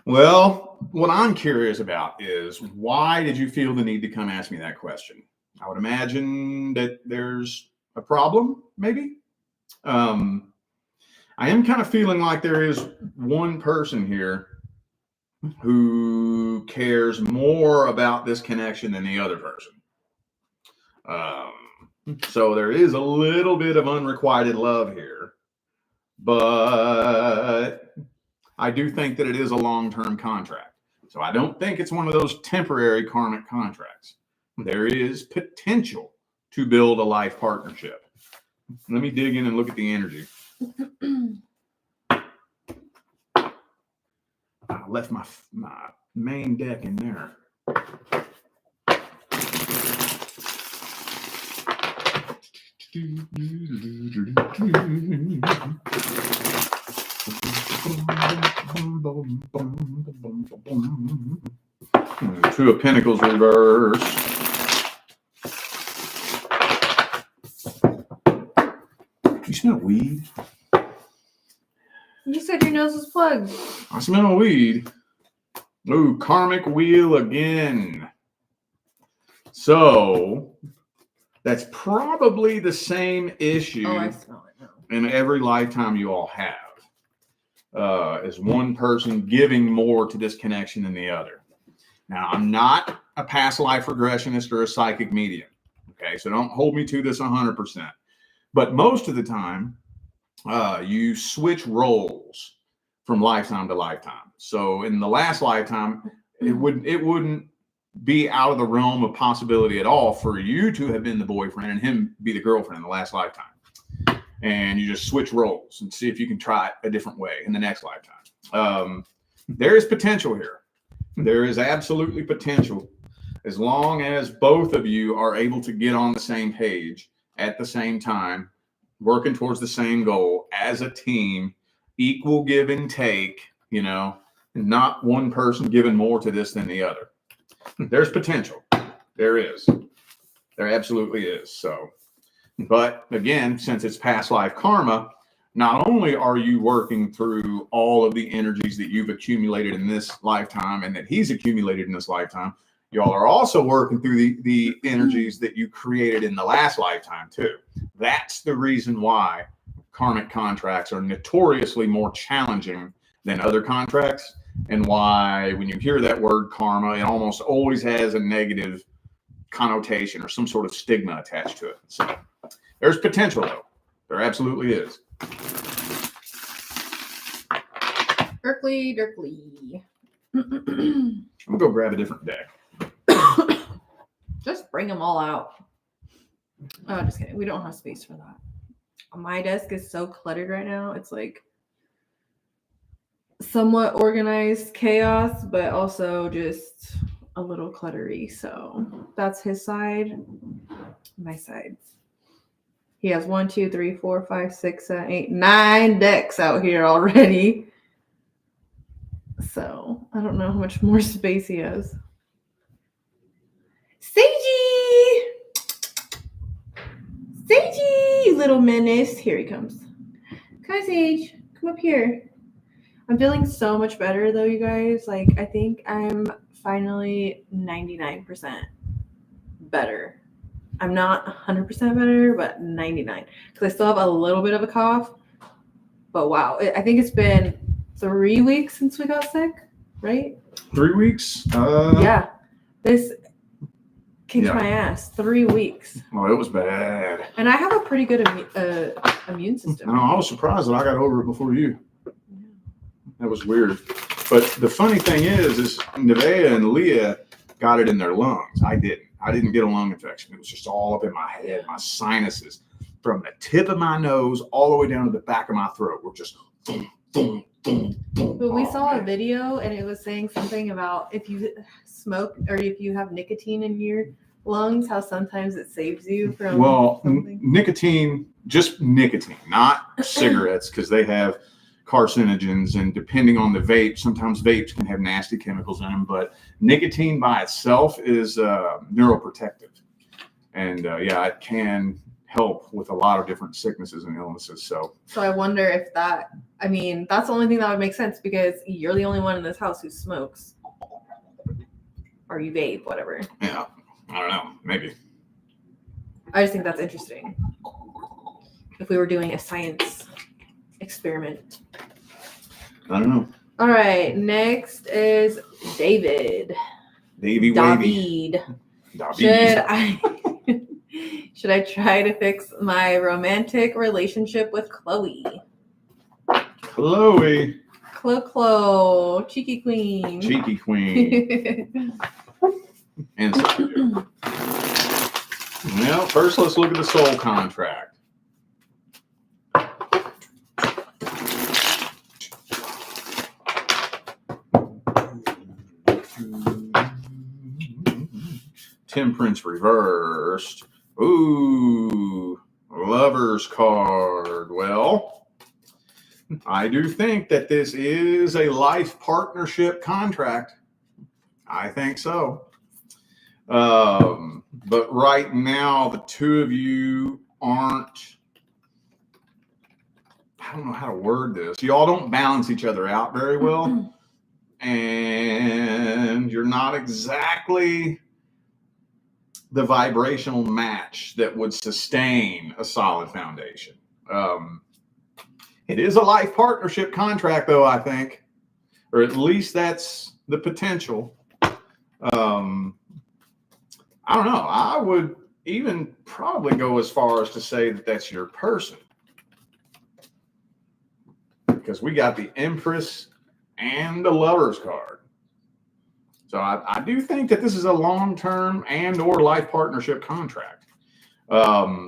Well, what I'm curious about is, why did you feel the need to come ask me that question? I would imagine that there's a problem, maybe. I am kind of feeling like there is one person here who cares more about this connection than the other person. So there is a little bit of unrequited love here, but I do think that it is a long-term contract. So I don't think it's one of those temporary karmic contracts. There is potential to build a life partnership. Let me dig in and look at the energy. I left my main deck in there. Two of Pentacles reversed. You smell weed? You said your nose was plugged. I smell weed. Ooh, karmic wheel again. So that's probably the same issue I smell it now. in every lifetime you all have. Is one person giving more to this connection than the other. Now, I'm not a past life regressionist or a psychic medium. Okay, so don't hold me to this 100%. But most of the time, you switch roles from lifetime to lifetime. So in the last lifetime, it wouldn't be out of the realm of possibility at all for you to have been the boyfriend and him be the girlfriend in the last lifetime. And you just switch roles and see if you can try it a different way in the next lifetime. There is potential here. There is absolutely potential, as long as both of you are able to get on the same page at the same time, working towards the same goal as a team, equal give and take, not one person giving more to this than the other. There's potential. There is. There absolutely is. So, but again, since it's past life karma, not only are you working through all of the energies that you've accumulated in this lifetime and that he's accumulated in this lifetime, y'all are also working through the energies that you created in the last lifetime too. That's the reason why karmic contracts are notoriously more challenging than other contracts, and why when you hear that word karma, it almost always has a negative connotation or some sort of stigma attached to it. So there's potential though. There absolutely is. Dirkly. I'm gonna go grab a different deck. Just bring them all out. Oh, just kidding. We don't have space for that. my desk is so cluttered right now. It's like somewhat organized chaos, but also just a little cluttery. So that's his side. My side. He has 1, 2, 3, 4, 5, 6, 7, 8, 9 decks out here already. So I don't know how much more space he has. Seiji! Seiji, you little menace. Here he comes. Come on, Sage. Come up here. I'm feeling so much better though, you guys. Like, I think I'm finally 99% better. I'm not 100% better, but 99. Because I still have a little bit of a cough. But wow, I think it's been 3 weeks since we got sick, right? 3 weeks? Yeah. This kicked my ass. 3 weeks. Well, it was bad. And I have a pretty good immune system. No, I was surprised that I got over it before you. That was weird. But the funny thing is Nevaeh and Leah got it in their lungs. I didn't. I didn't get a lung infection. It was just all up in my head, my sinuses, from the tip of my nose all the way down to the back of my throat. We're just boom, boom, boom, boom. But we saw a video and it was saying something about if you smoke or if you have nicotine in your lungs, how sometimes it saves you from something. Nicotine, just nicotine, not cigarettes, because they have carcinogens, and depending on the vape, sometimes vapes can have nasty chemicals in them, but nicotine by itself is neuroprotective, and it can help with a lot of different sicknesses and illnesses. So I wonder if that's the only thing that would make sense, because you're the only one in this house who smokes or you vape, whatever. Yeah, I don't know, maybe. I just think that's interesting if we were doing a science experiment. I don't know. All right, next is David. David. Should I try to fix my romantic relationship with Chloe? Chloe. Cheeky queen. Cheeky queen. Inside joke. Well, first let's look at the soul contract. Temperance reversed. Ooh, Lover's card. Well, I do think that this is a life partnership contract. I think so. But right now, the two of you aren't, I don't know how to word this. Y'all don't balance each other out very well. And you're not exactly the vibrational match that would sustain a solid foundation. It is a life partnership contract, though, I think, or at least that's the potential. I don't know. I would even probably go as far as to say that that's your person, because we got the Empress and the Lover's card. So I do think that this is a long-term and or life partnership contract. Let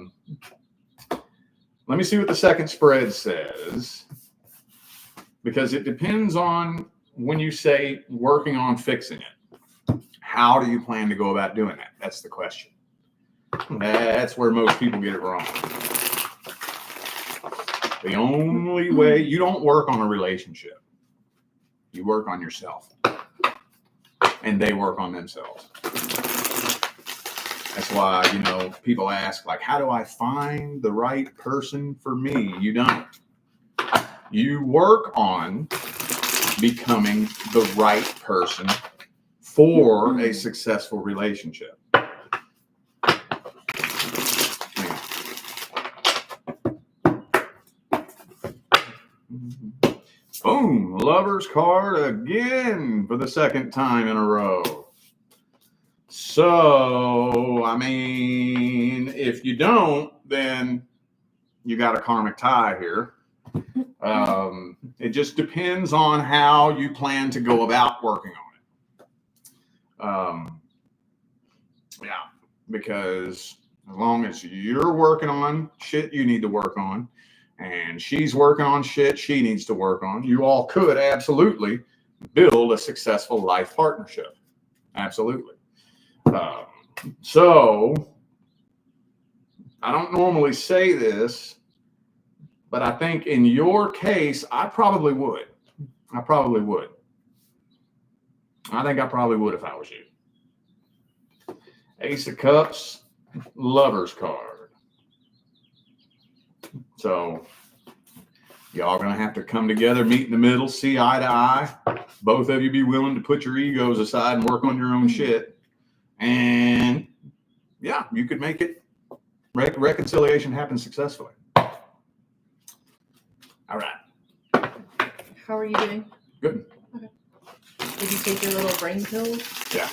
me see what the second spread says, because it depends on when you say working on fixing it. How do you plan to go about doing that? That's the question. That's where most people get it wrong. The only way, you don't work on a relationship. You work on yourself. And they work on themselves. That's why, people ask, like, how do I find the right person for me? You don't. You work on becoming the right person for a successful relationship. Boom, Lover's card again for the second time in a row. So, if you don't, then you got a karmic tie here. It just depends on how you plan to go about working on it. Because As long as you're working on shit you need to work on, and she's working on shit she needs to work on, you all could absolutely build a successful life partnership. Absolutely. So, I don't normally say this, but I think in your case, I probably would. I probably would. I think I probably would if I was you. Ace of Cups, Lover's card. So, y'all gonna have to come together, meet in the middle, see eye to eye. Both of you be willing to put your egos aside and work on your own shit. And yeah, you could make it, reconciliation happen successfully. All right. How are you doing? Good. Okay. Did you take your little brain pills? Yeah.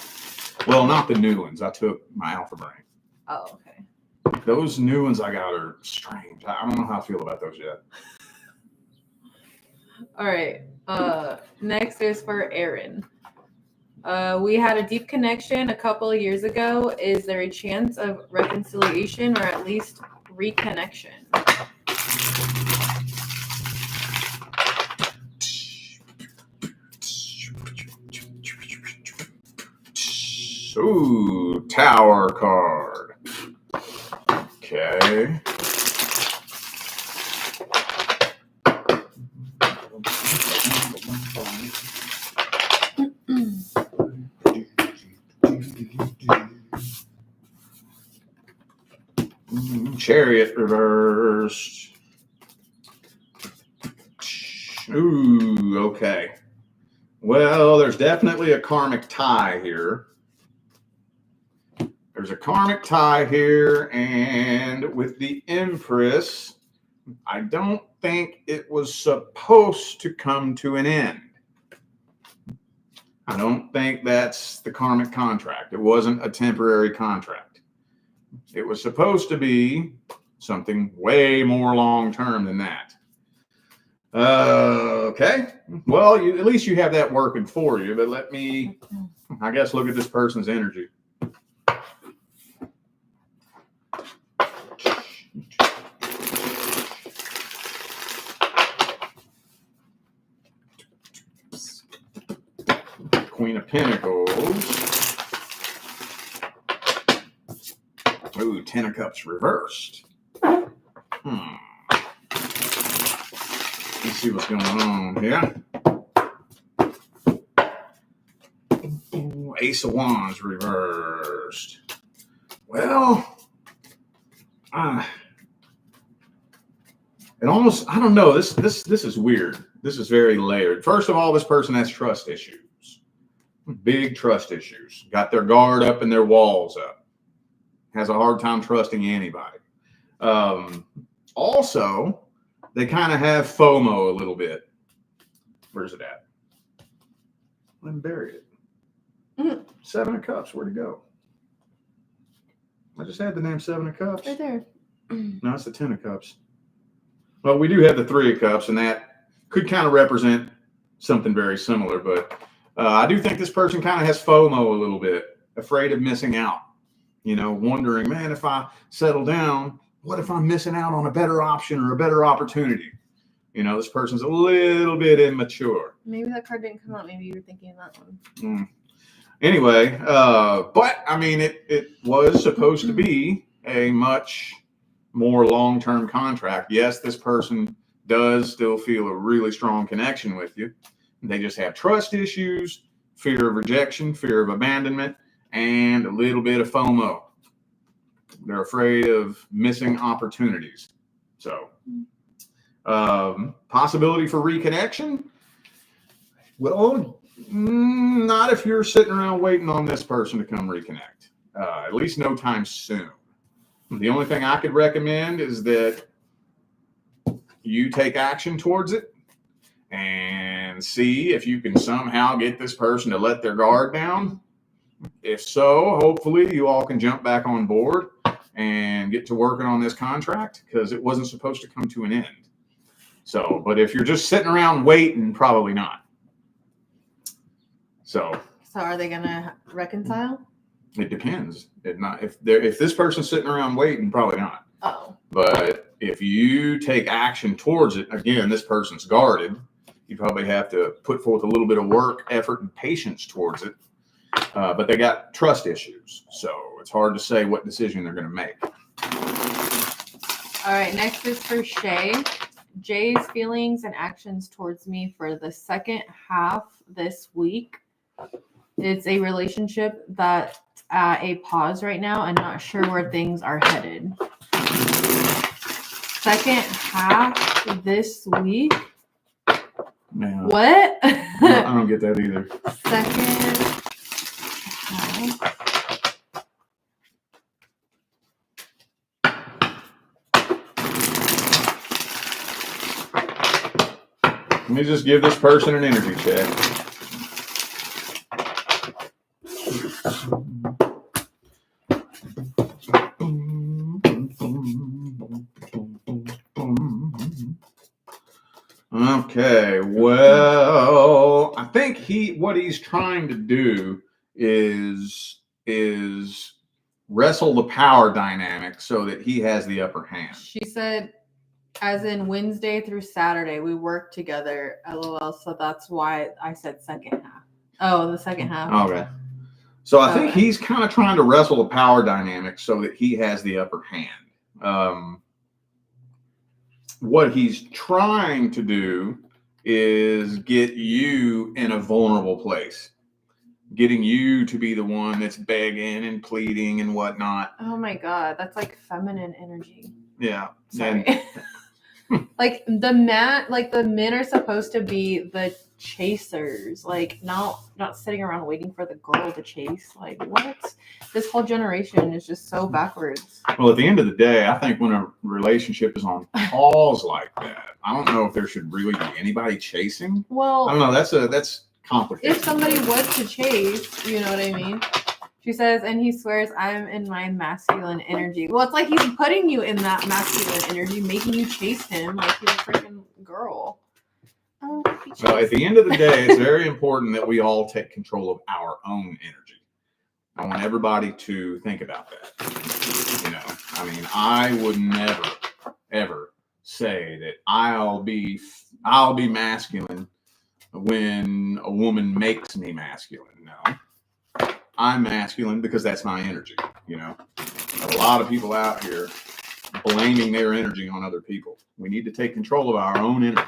Well, not the new ones. I took my Alpha Brain. Oh, okay. Those new ones I got are strange. I don't know how I feel about those yet. All right. Next is for Aaron. We had a deep connection a couple of years ago. Is there a chance of reconciliation or at least reconnection? Ooh, Tower card. Okay. Chariot reversed. Ooh, okay. Well, there's definitely a karmic tie here. There's a karmic tie here, and with the Empress, I don't think it was supposed to come to an end. I don't think that's the karmic contract. It wasn't a temporary contract. It was supposed to be something way more long-term than that. Okay. Well, at least you have that working for you, but let me, I guess, look at this person's energy. Queen of Pentacles. Ooh, Ten of Cups reversed. Let's see what's going on here. Ooh, Ace of Wands reversed. Well, it almost, I don't know. This is weird. This is very layered. First of all, this person has trust issues. Big trust issues. Got their guard up and their walls up. Has a hard time trusting anybody. Also, they kind of have FOMO a little bit. Where's it at? I buried it. Seven of Cups. Where'd it go? I just had the name Seven of Cups. Right there. No, it's the Ten of Cups. Well, we do have the Three of Cups, and that could kind of represent something very similar, but I do think this person kind of has FOMO a little bit, afraid of missing out, wondering, man, if I settle down, what if I'm missing out on a better option or a better opportunity? This person's a little bit immature. Maybe that card didn't come out. Maybe you were thinking of that one. Anyway, but I mean, it was supposed to be a much more long-term contract. Yes, this person does still feel a really strong connection with you. They just have trust issues, fear of rejection, fear of abandonment, and a little bit of FOMO. They're afraid of missing opportunities. So, possibility for reconnection? Well, not if you're sitting around waiting on this person to come reconnect. At least no time soon. The only thing I could recommend is that you take action towards it and see if you can somehow get this person to let their guard down. If so, hopefully you all can jump back on board and get to working on this contract, because it wasn't supposed to come to an end. So, but if you're just sitting around waiting, probably not. So are they going to reconcile? It depends. If this person's sitting around waiting, probably not. Oh. But if you take action towards it, again, this person's guarded. You probably have to put forth a little bit of work, effort, and patience towards it. But they got trust issues, so it's hard to say what decision they're going to make. All right, next is for Shay. Jay's feelings and actions towards me for the second half this week. It's a relationship that's at a pause right now and not sure where things are headed. Second half this week. Man, What? I don't get that either. Second half. Let me just give this person an energy check. Okay, well, I think what he's trying to do is wrestle the power dynamic so that he has the upper hand. She said, as in Wednesday through Saturday, we work together, LOL. So that's why I said second half. Oh, the second half. Okay. So I think he's kind of trying to wrestle the power dynamic so that he has the upper hand. What he's trying to do is get you in a vulnerable place, getting you to be the one that's begging and pleading and whatnot. Oh my God, that's like feminine energy. Yeah. Sorry. Like the men are supposed to be the chasers, like not sitting around waiting for the girl to chase. Like what? This whole generation is just so backwards. Well, at the end of the day, I think when a relationship is on pause like that, I don't know if there should really be anybody chasing. Well, I don't know. That's complicated. If somebody was to chase, you know what I mean? She says, and he swears I'm in my masculine energy. Well, it's like he's putting you in that masculine energy, making you chase him like he's a freaking girl. Oh, well, at the end of the day, it's very important that we all take control of our own energy. I want everybody to think about that. You know, I mean, I would never, ever say that I'll be masculine when a woman makes me masculine. No. I'm masculine because that's my energy, you know. A lot of people out here blaming their energy on other people. We need to take control of our own energy.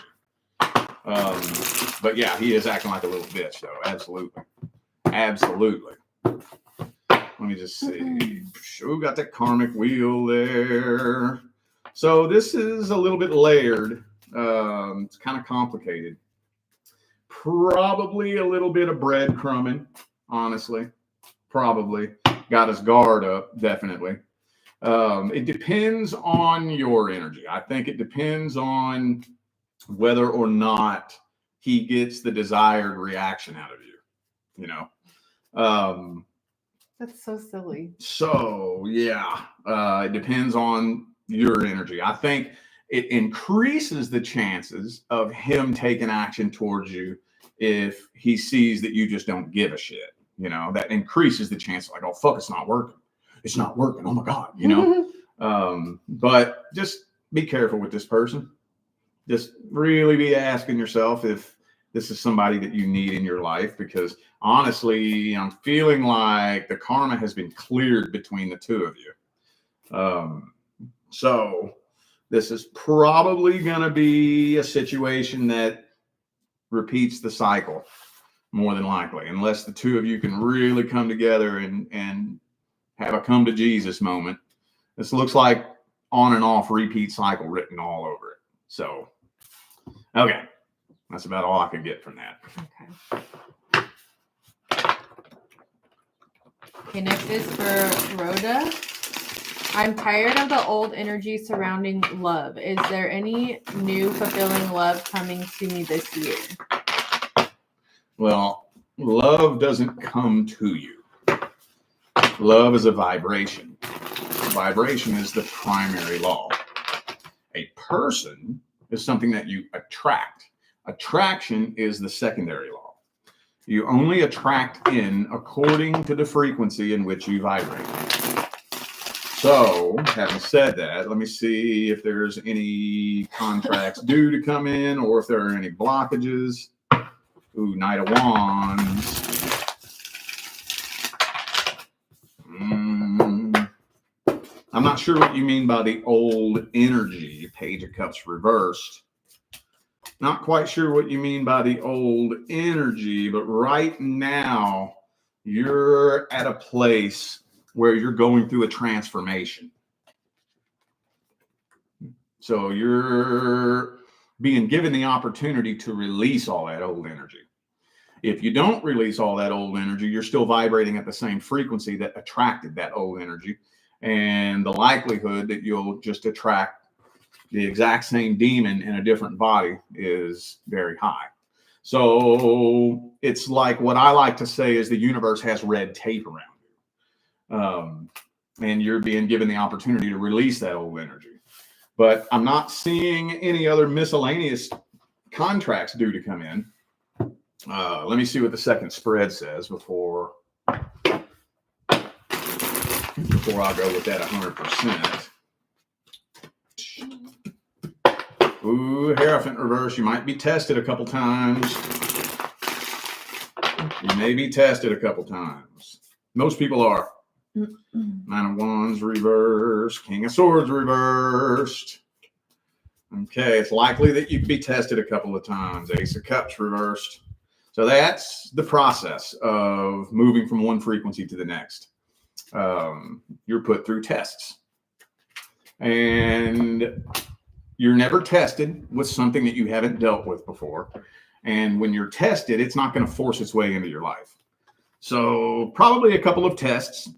But yeah, he is acting like a little bitch, though. Absolutely. Absolutely. Let me just see. We got that karmic wheel there. So this is a little bit layered. It's kind of complicated. Probably a little bit of breadcrumbing, honestly. Probably got his guard up, definitely. It depends on your energy. I think it depends on whether or not he gets the desired reaction out of you, you know. That's so silly. So yeah, it depends on your energy. I think it increases the chances of him taking action towards you if he sees that you just don't give a shit. You know, that increases the chance, like, oh, fuck, it's not working. It's not working. Oh, my God, you know. But just be careful with this person. Just really be asking yourself if this is somebody that you need in your life, because honestly, I'm feeling like the karma has been cleared between the two of you. So this is probably going to be a situation that repeats the cycle. More than likely, unless the two of you can really come together and have a come to Jesus moment. This looks like on and off repeat cycle written all over it. So, okay. That's about all I could get from that. Okay, next is for Rhoda. I'm tired of the old energy surrounding love. Is there any new fulfilling love coming to me this year? Well, love doesn't come to you. Love is a vibration. Vibration is the primary law. A person is something that you attract. Attraction is the secondary law. You only attract in according to the frequency in which you vibrate. So, having said that, let me see if there's any contracts due to come in or if there are any blockages. Ooh, Knight of Wands. I'm not sure what you mean by the old energy. Page of Cups reversed. Not quite sure what you mean by the old energy, but right now you're at a place where you're going through a transformation. So you're being given the opportunity to release all that old energy. If you don't release all that old energy, you're still vibrating at the same frequency that attracted that old energy. And the likelihood that you'll just attract the exact same demon in a different body is very high. So it's like what I like to say is the universe has red tape around you. And you're being given the opportunity to release that old energy. But I'm not seeing any other miscellaneous contracts due to come in. Let me see what the second spread says before I'll go with that 100%. Ooh, Hierophant reverse. You might be tested a couple times. You may be tested a couple times. Most people are. Nine of Wands reversed. King of Swords reversed. Okay, it's likely that you could be tested a couple of times. Ace of Cups reversed. So that's the process of moving from one frequency to the next. You're put through tests. And you're never tested with something that you haven't dealt with before. And when you're tested, it's not going to force its way into your life. So probably a couple of tests.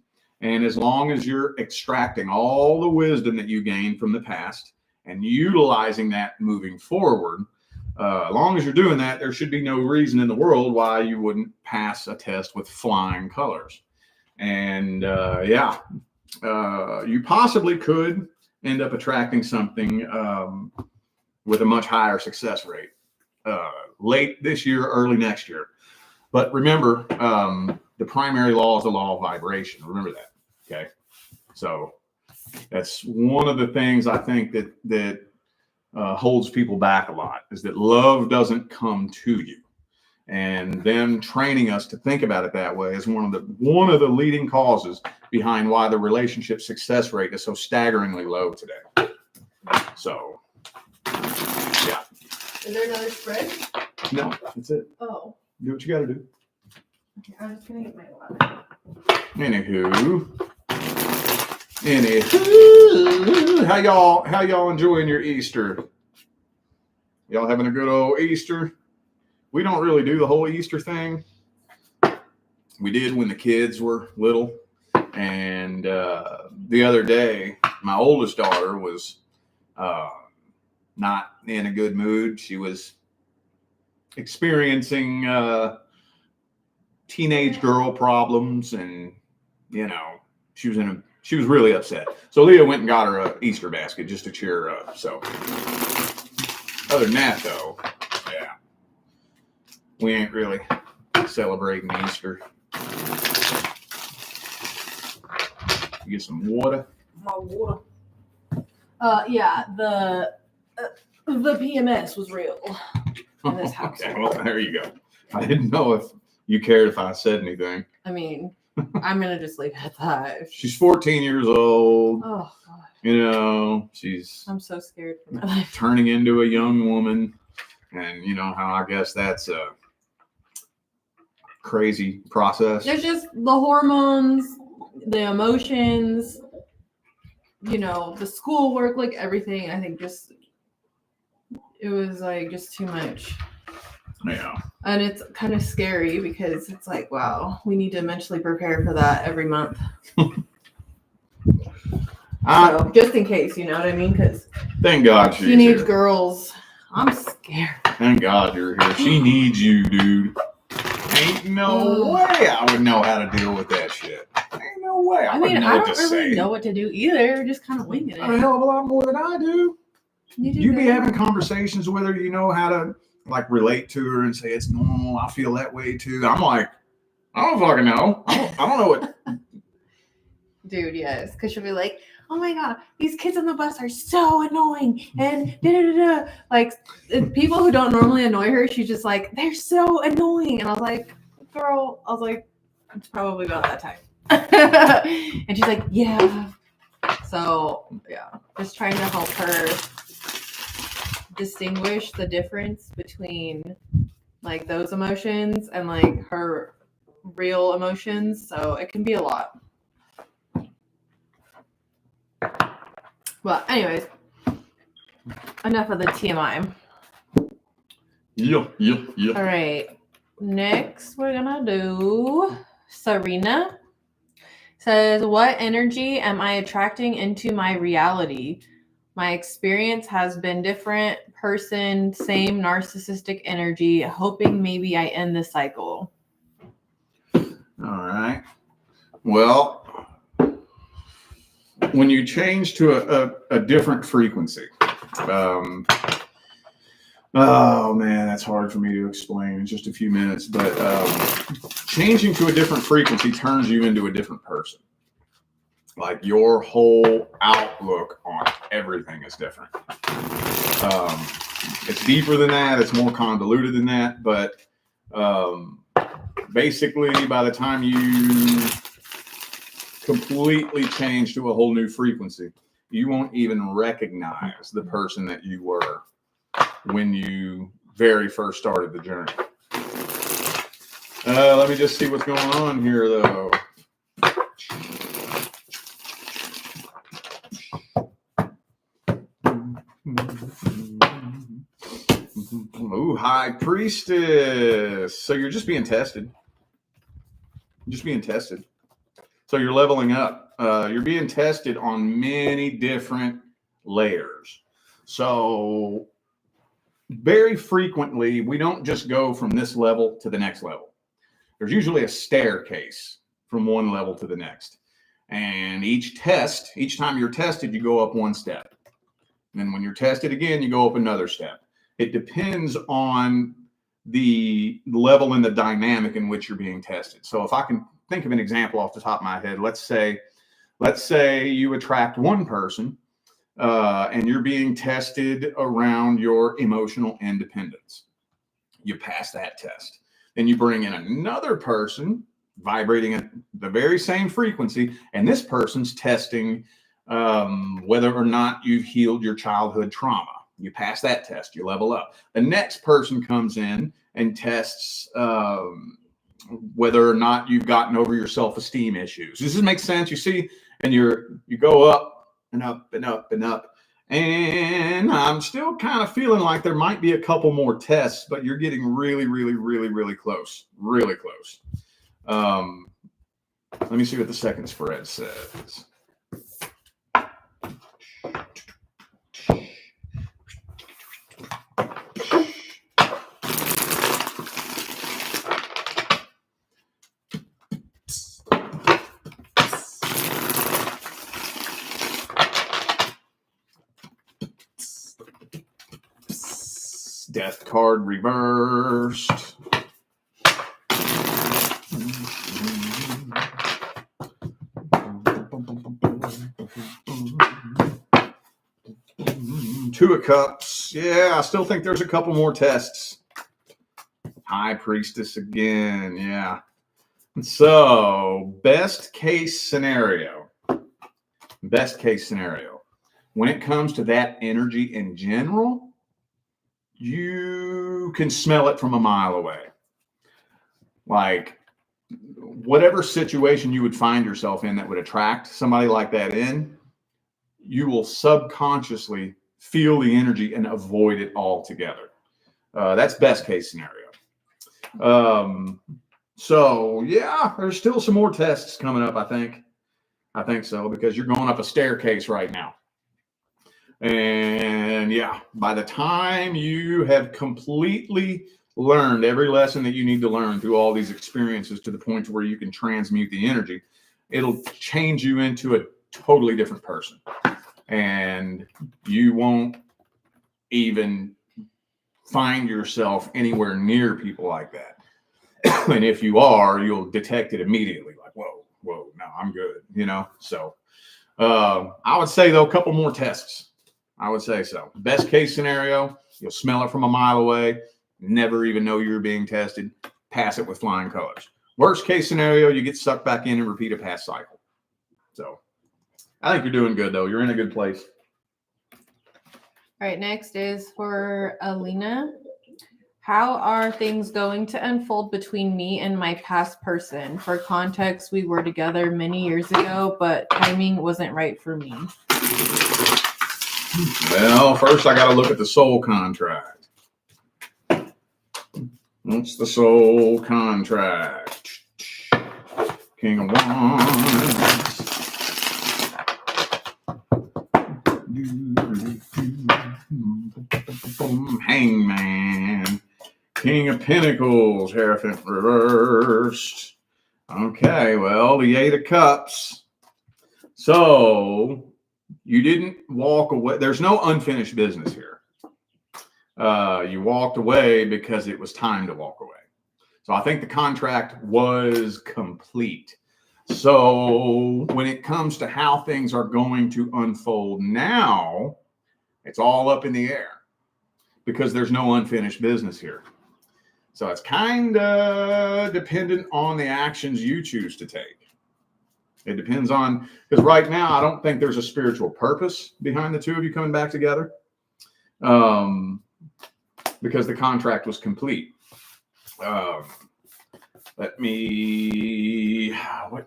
And as long as you're extracting all the wisdom that you gained from the past and utilizing that moving forward, as long as you're doing that, there should be no reason in the world why you wouldn't pass a test with flying colors. And you possibly could end up attracting something with a much higher success rate late this year, early next year. But remember, the primary law is the law of vibration. Remember that. Okay. So that's one of the things I think that holds people back a lot, is that love doesn't come to you. And them training us to think about it that way is one of the leading causes behind why the relationship success rate is so staggeringly low today. So, yeah. Is there another spread? No, that's it. Oh. Do what you got to do. Okay, I'm just gonna get my water. Anywho, how y'all enjoying your Easter? Y'all having a good old Easter? We don't really do the whole Easter thing. We did when the kids were little. And the other day, my oldest daughter was not in a good mood. She was experiencing teenage girl problems, and she was really upset. So Leah went and got her an Easter basket just to cheer her up. So other than that, though, yeah, we ain't really celebrating Easter. You get some water. My water. Yeah, the PMS was real in this house. Okay, well, there you go. I didn't know if you cared if I said anything. I mean, I'm gonna just leave it at that. She's 14 years old. Oh God. She's I'm so scared for my life. Turning into a young woman, and you know how I guess that's a crazy process. There's just the hormones, the emotions, the schoolwork, like everything. I think it was like just too much. Yeah. And it's kind of scary because it's like, wow, we need to mentally prepare for that every month. So, just in case, you know what I mean? Because thank God she's teenage here. Girls, I'm scared. Thank God you're here. She needs you, dude. Ain't no way I would know how to deal with that shit. Ain't no way. I don't really know what to do either. Just kind of winging it. A hell of a lot more than I do. You be having conversations with her. You know how to like relate to her and say it's normal. I feel that way too. I'm like, I don't fucking know. I don't know what. Dude, yes, because she'll be like, "Oh my god, these kids on the bus are so annoying," and da da da da. Like people who don't normally annoy her, she's just like, "They're so annoying," and I was like, "Girl," I was like, "It's probably about that time," and she's like, "Yeah." So yeah, just trying to help her distinguish the difference between like those emotions and like her real emotions. So it can be a lot. Well, anyways, enough of the TMI. Yeah. All right. Next, we're going to do Serena. Says, what energy am I attracting into my reality? My experience has been different. Person, same narcissistic energy. Hoping maybe I end the cycle. All right. Well, when you change to a different frequency, oh man, that's hard for me to explain in just a few minutes. But changing to a different frequency turns you into a different person. Like your whole outlook on everything is different. It's deeper than that. It's more convoluted than that. But basically, by the time you completely change to a whole new frequency, you won't even recognize the person that you were when you very first started the journey. Let me just see what's going on here, though. Ooh, High Priestess. So you're just being tested. So you're leveling up. You're being tested on many different layers. So very frequently, we don't just go from this level to the next level. There's usually a staircase from one level to the next. And each time you're tested, you go up one step. And then when you're tested again, you go up another step. It depends on the level and the dynamic in which you're being tested. So if I can think of an example off the top of my head, let's say you attract one person and you're being tested around your emotional independence. You pass that test. Then you bring in another person vibrating at the very same frequency, and this person's testing whether or not you've healed your childhood trauma. You pass that test, you level up. The next person comes in and tests whether or not you've gotten over your self-esteem issues. Does this make sense? You see, and you go up and up and up and up. And I'm still kind of feeling like there might be a couple more tests, but you're getting really, really, really, really close. Really close. Let me see what the second spread says. Death card reversed. Two of Cups. Yeah, I still think there's a couple more tests. High Priestess again. Yeah. So, best case scenario. When it comes to that energy in general, you can smell it from a mile away. Like, whatever situation you would find yourself in that would attract somebody like that in, you will subconsciously feel the energy and avoid it altogether. That's best case scenario. So yeah, there's still some more tests coming up, I think so, because you're going up a staircase right now. And yeah, by the time you have completely learned every lesson that you need to learn through all these experiences to the point where you can transmute the energy, it'll change you into a totally different person. And you won't even find yourself anywhere near people like that. And if you are, you'll detect it immediately. Like, whoa, no, I'm good. So I would say, though, a couple more tests. I would say so. Best case scenario, you'll smell it from a mile away, never even know you're being tested, pass it with flying colors. Worst case scenario, you get sucked back in and repeat a past cycle. So I think you're doing good, though. You're in a good place. All right, next is for Alina. How are things going to unfold between me and my past person? For context, we were together many years ago, but timing wasn't right for me. Well, first I got to look at the soul contract. What's the soul contract? King of Wands. Hangman. King of Pentacles, Hierophant reversed. Okay, well, the 8 of Cups. So you didn't walk away. There's no unfinished business here. You walked away because it was time to walk away. So I think the contract was complete. So when it comes to how things are going to unfold now, it's all up in the air because there's no unfinished business here. So it's kind of dependent on the actions you choose to take. It depends on, because right now I don't think there's a spiritual purpose behind the two of you coming back together, because the contract was complete. What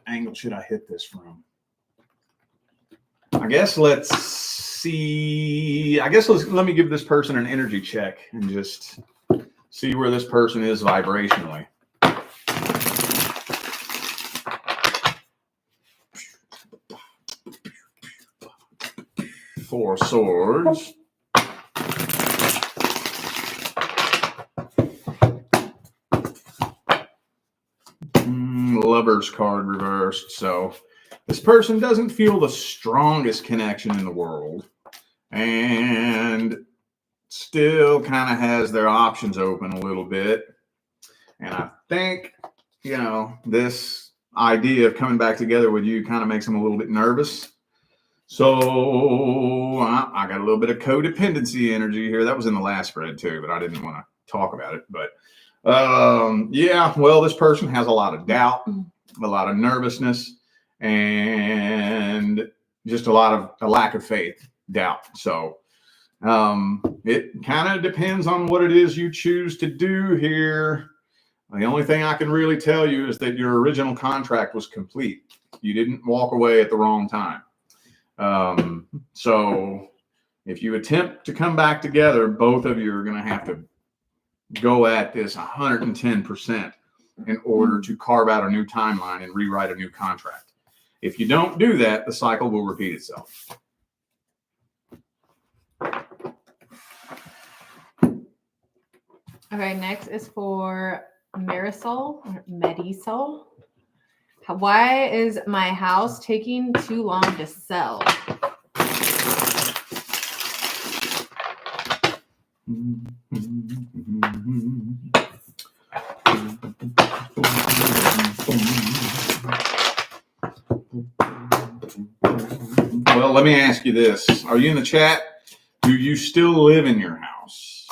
angle should I hit this from? I guess let's see. Let me give this person an energy check and just see where this person is vibrationally. Four Swords. Lover's card reversed. So this person doesn't feel the strongest connection in the world and still kind of has their options open a little bit. And I think, this idea of coming back together with you kind of makes them a little bit nervous. So I got a little bit of codependency energy here. That was in the last spread too, but I didn't want to talk about it. But this person has a lot of doubt, a lot of nervousness, and just a lack of faith, doubt. So it kind of depends on what it is you choose to do here. The only thing I can really tell you is that your original contract was complete. You didn't walk away at the wrong time. So if you attempt to come back together, both of you are going to have to go at this 110% in order to carve out a new timeline and rewrite a new contract. If you don't do that, the cycle will repeat itself. Okay, next is for Marisol. Why is my house taking too long to sell? Well, let me ask you this. Are you in the chat? Do you still live in your house?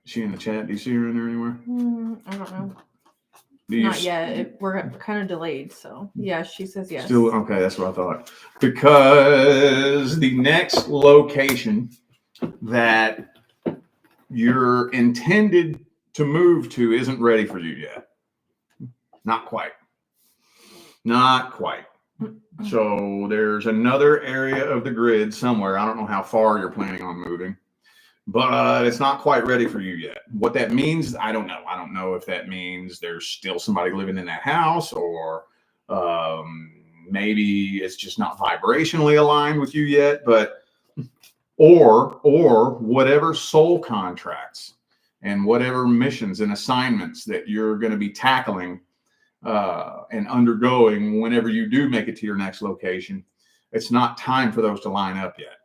Is she in the chat? Do you see her in there anywhere? I don't know. Not yet. We're kind of delayed. So, yeah, she says yes. Still, okay, that's what I thought. Because the next location that you're intended to move to isn't ready for you yet. Not quite. So there's another area of the grid somewhere. I don't know how far you're planning on moving, but it's not quite ready for you yet. What that means, I don't know. I don't know if that means there's still somebody living in that house, or maybe it's just not vibrationally aligned with you yet, but or whatever soul contracts and whatever missions and assignments that you're going to be tackling and undergoing whenever you do make it to your next location, It's not time for those to line up yet.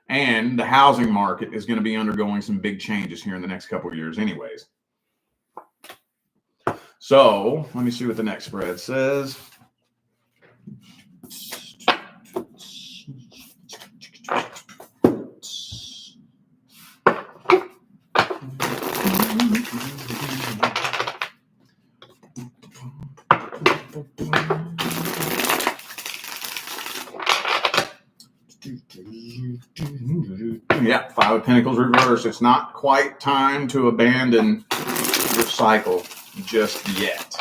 And the housing market is going to be undergoing some big changes here in the next couple of years anyways. So let me see what the next spread says. Yeah, Five of Pentacles reversed. It's not quite time to abandon your cycle just yet.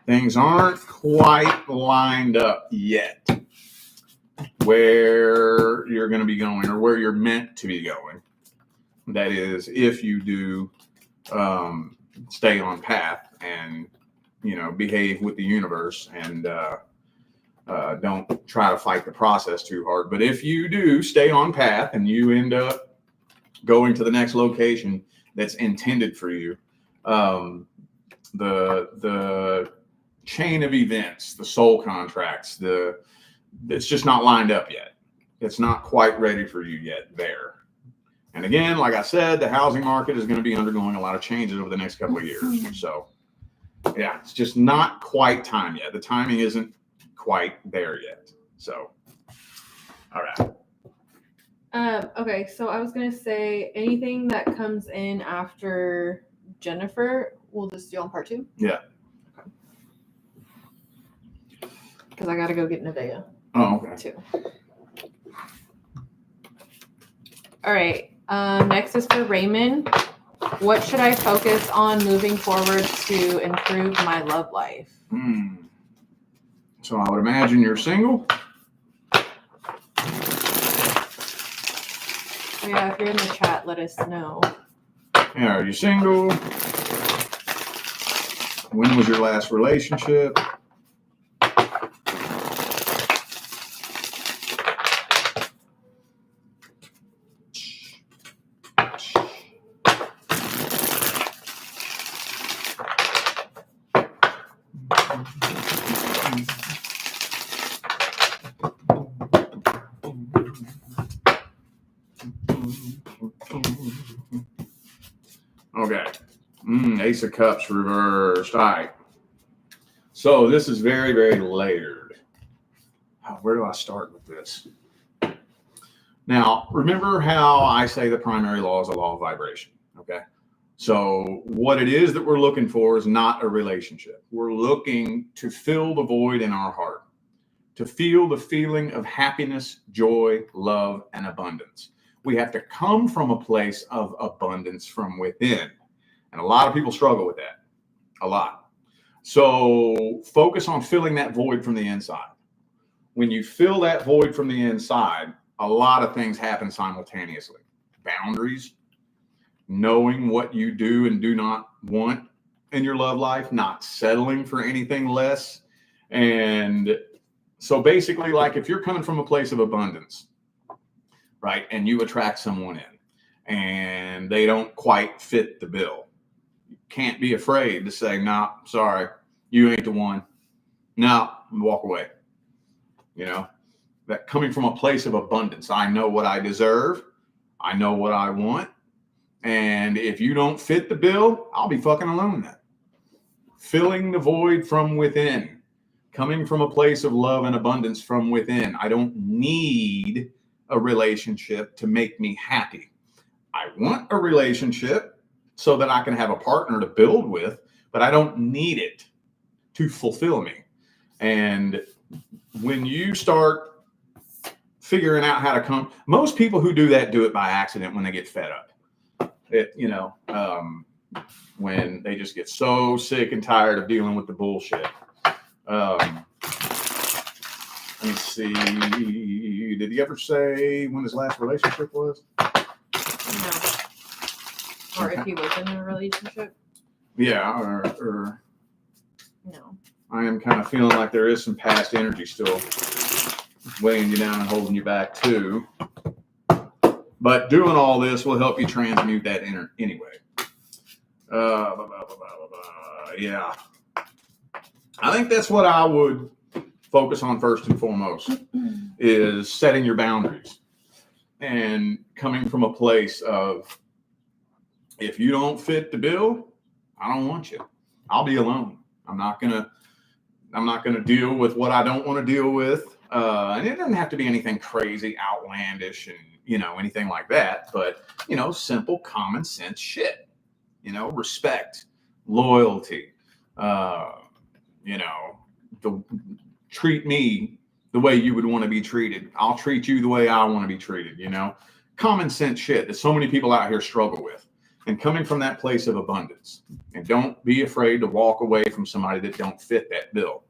Things aren't quite lined up yet where you're going to be going or where you're meant to be going. That is, if you do stay on path and, behave with the universe and don't try to fight the process too hard. But if you do stay on path and you end up going to the next location that's intended for you, the chain of events, the soul contracts, it's just not lined up yet. It's not quite ready for you yet there. And again, like I said, the housing market is going to be undergoing a lot of changes over the next couple of years. So yeah, it's just not quite time yet. The timing isn't quite there yet. So, all right. Okay, so I was going to say anything that comes in after Jennifer, we'll just do on part 2. Yeah. Because I got to go get Nevaeh. Oh, okay. Too. All right. Next is for Raymond. What should I focus on moving forward to improve my love life? So I would imagine you're single. Yeah, if you're in the chat, let us know. Yeah, are you single? When was your last relationship? Okay. Ace of Cups reversed. All right. So this is very, very layered. Where do I start with this? Now, remember how I say the primary law is a law of vibration, okay? So what it is that we're looking for is not a relationship. We're looking to fill the void in our heart, to feel the feeling of happiness, joy, love, and abundance. We have to come from a place of abundance from within. And a lot of people struggle with that, a lot. So focus on filling that void from the inside. When you fill that void from the inside, a lot of things happen simultaneously. Boundaries, knowing what you do and do not want in your love life, not settling for anything less. And so basically, like if you're coming from a place of abundance, right, and you attract someone in and they don't quite fit the bill, you can't be afraid to say, nah, sorry, you ain't the one. No, walk away. That coming from a place of abundance. I know what I deserve. I know what I want. And if you don't fit the bill, I'll be fucking alone then. Filling the void from within. Coming from a place of love and abundance from within. I don't need a relationship to make me happy. I want a relationship so that I can have a partner to build with, but I don't need it to fulfill me. And when you start figuring out how to come, most people who do that do it by accident when they get fed up. When they just get so sick and tired of dealing with the bullshit. Let me see. Did he ever say when his last relationship was? No. Or if he was in a relationship? Yeah, or no. I am kind of feeling like there is some past energy still weighing you down and holding you back too. But doing all this will help you transmute that anyway. Yeah. I think that's what I would focus on first and foremost is setting your boundaries and coming from a place of, if you don't fit the bill, I don't want you. I'll be alone. I'm not gonna deal with what I don't want to deal with. And it doesn't have to be anything crazy, outlandish, and anything like that. But simple, common sense shit. Respect, loyalty. Treat me the way you would want to be treated. I'll treat you the way I want to be treated. Common sense shit that so many people out here struggle with. And coming from that place of abundance, and don't be afraid to walk away from somebody that don't fit that bill.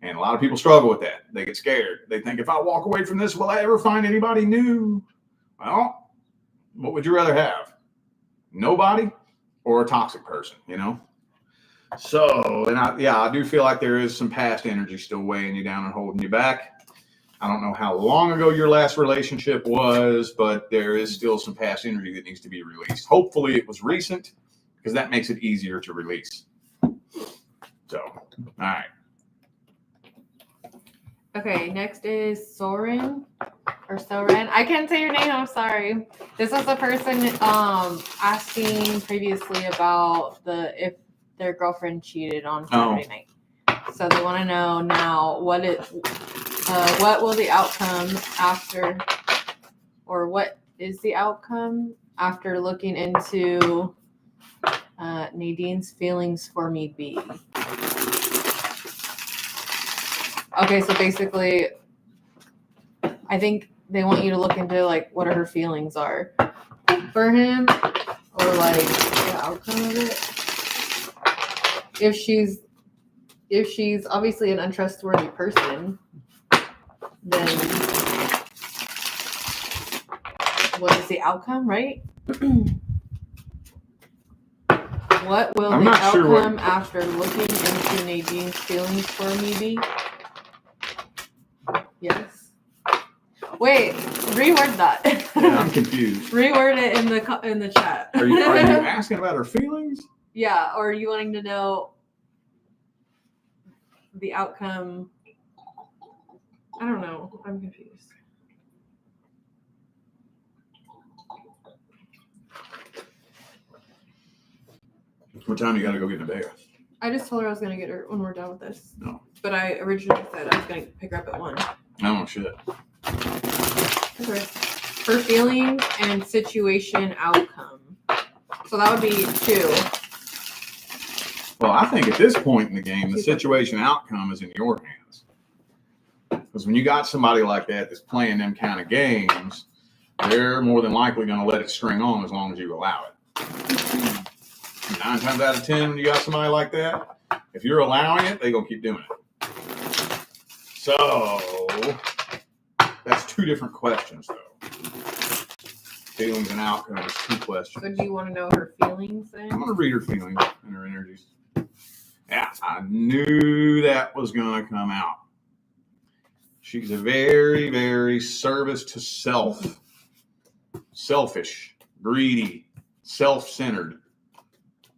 And a lot of people struggle with that. They get scared. They think, if I walk away from this, will I ever find anybody new? Well, what would you rather have? Nobody or a toxic person, So, and I do feel like there is some past energy still weighing you down and holding you back. I don't know how long ago your last relationship was, but there is still some past energy that needs to be released. Hopefully it was recent, because that makes it easier to release. So, all right. Okay, next is Soren. I can't say your name, I'm sorry. This was a person asking previously about if their girlfriend cheated on Saturday night. So they want to know now what will the outcome after, or what is the outcome after looking into Nadine's feelings for me be? Okay, so basically, I think they want you to look into what her feelings are for him, or the outcome of it. If she's obviously an untrustworthy person, then what is the outcome, right? What will the outcome after looking into Nadine's feelings for me be? Yes. Wait, reword that. Yeah, I'm confused. Reword it in the chat. Are you asking about her feelings? Yeah, or are you wanting to know the outcome? I don't know. I'm confused. What time you got to go get in the bath? I just told her I was going to get her when we're done with this. No. But I originally said I was going to pick her up at 1. Oh, shit. Okay. Her feelings and situation outcome. So that would be 2. Well, I think at this point in the game, the situation outcome is in your hands. Because when you got somebody like that that's playing them kind of games, they're more than likely going to let it string on as long as you allow it. 9 times out of 10, when you got somebody like that, if you're allowing it, they're going to keep doing it. So, that's 2 different questions, though. Feelings and outcomes, 2 questions. So do you want to know her feelings then? I'm going to read her feelings and her energies. Yeah, I knew that was going to come out. She's a very, very service to self, selfish, greedy, self-centered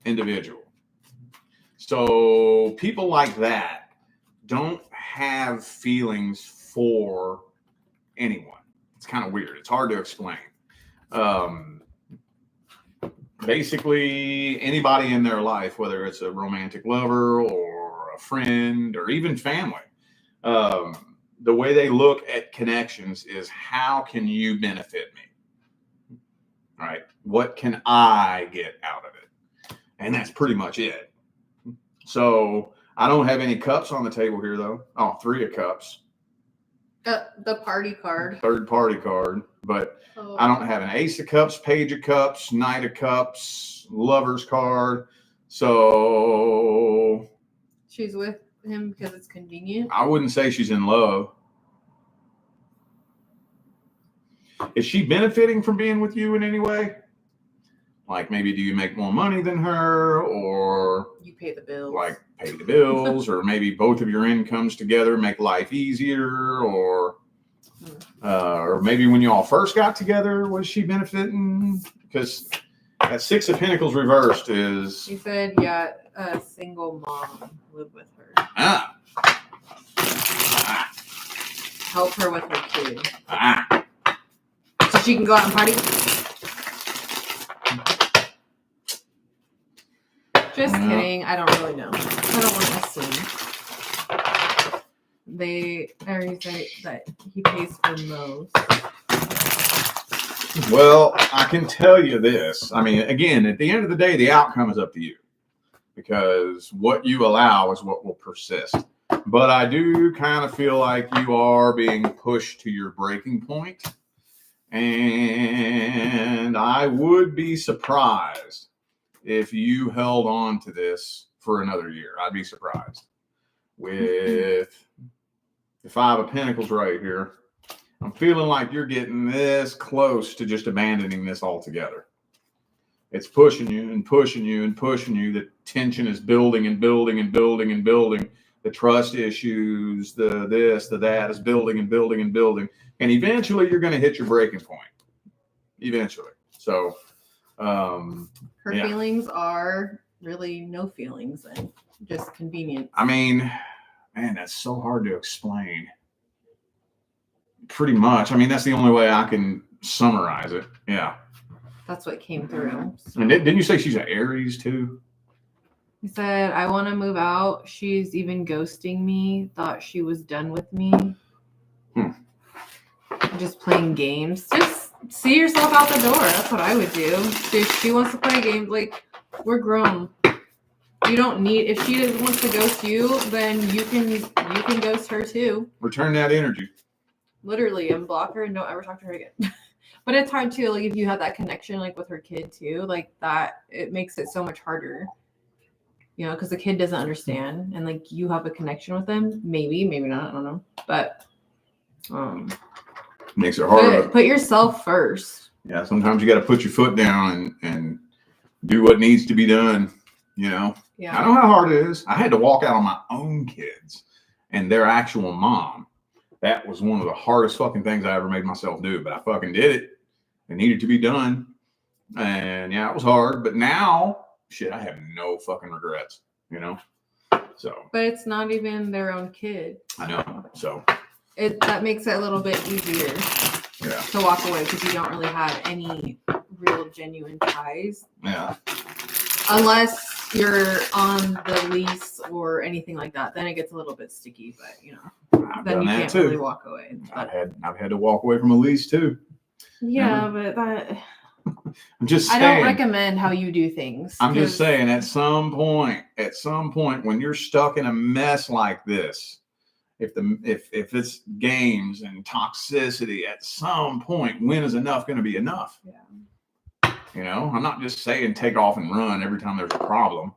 individual. So people like that don't have feelings for anyone. It's kind of weird. It's hard to explain. Basically, anybody in their life, whether it's a romantic lover or a friend or even family, the way they look at connections is, how can you benefit me? Right? What can I get out of it? And that's pretty much it. So I don't have any cups on the table here, though. Oh, 3 of cups. The party card. Third party card. But I don't have an Ace of Cups, Page of Cups, Knight of Cups, Lover's card. So she's with him because it's convenient. I wouldn't say she's in love. Is she benefiting from being with you in any way? Like, maybe do you make more money than her, or you pay the bills? Like, pay the bills, or maybe both of your incomes together make life easier, or maybe when you all first got together, was she benefiting? Because that 6 of Pentacles reversed is... She said, yeah, a single mom lived with her. Help her with her kid. Ah. So she can go out and party. Just kidding. I don't really know. I don't want to assume. They already say that he pays for most. Well, I can tell you this. I mean, again, at the end of the day, the outcome is up to you because what you allow is what will persist. But I do kind of feel like you are being pushed to your breaking point. And I would be surprised if you held on to this for another year. I'd be surprised. With the Five of Pentacles right here, I'm feeling like you're getting this close to just abandoning this altogether. It's pushing you and pushing you and pushing you. The tension is building and building and building and building. The trust issues, the this, the that is building and building and building. And eventually you're going to hit your breaking point. Eventually. So, her feelings are really no feelings and just convenience. I mean, man, that's so hard to explain. Pretty much. I mean, that's the only way I can summarize it. Yeah. That's what came through. So. And didn't you say she's an Aries too? He said, I want to move out. She's even ghosting me. Thought she was done with me. Just playing games. Just see yourself out the door. That's what I would do. If she wants to play games, like, we're grown. You don't need, if she wants to ghost you, then you can ghost her too. Return that energy. Literally, and block her and don't ever talk to her again. But it's hard too, like if you have that connection like with her kid too, like that, it makes it so much harder. You know, because the kid doesn't understand and like you have a connection with them. Maybe not, I don't know. But makes it harder. Put yourself first. Yeah, sometimes you gotta put your foot down and do what needs to be done, you know. Yeah. I know how hard it is. I had to walk out on my own kids and their actual mom. That was one of the hardest fucking things I ever made myself do, but I fucking did it. It needed to be done. And yeah, it was hard. But now, shit, I have no fucking regrets, you know? So. But it's not even their own kid. I know. So. That makes it a little bit easier to walk away because you don't really have any real genuine ties. Yeah. Unless you're on the lease or anything like that, then it gets a little bit sticky. But you know, then you can't really walk away. I've had to walk away from a lease too. Yeah, but that. I'm just saying. I don't recommend how you do things. I'm just saying, at some point, when you're stuck in a mess like this, if it's games and toxicity, at some point, when is enough going to be enough? Yeah. You know, I'm not just saying take off and run every time there's a problem.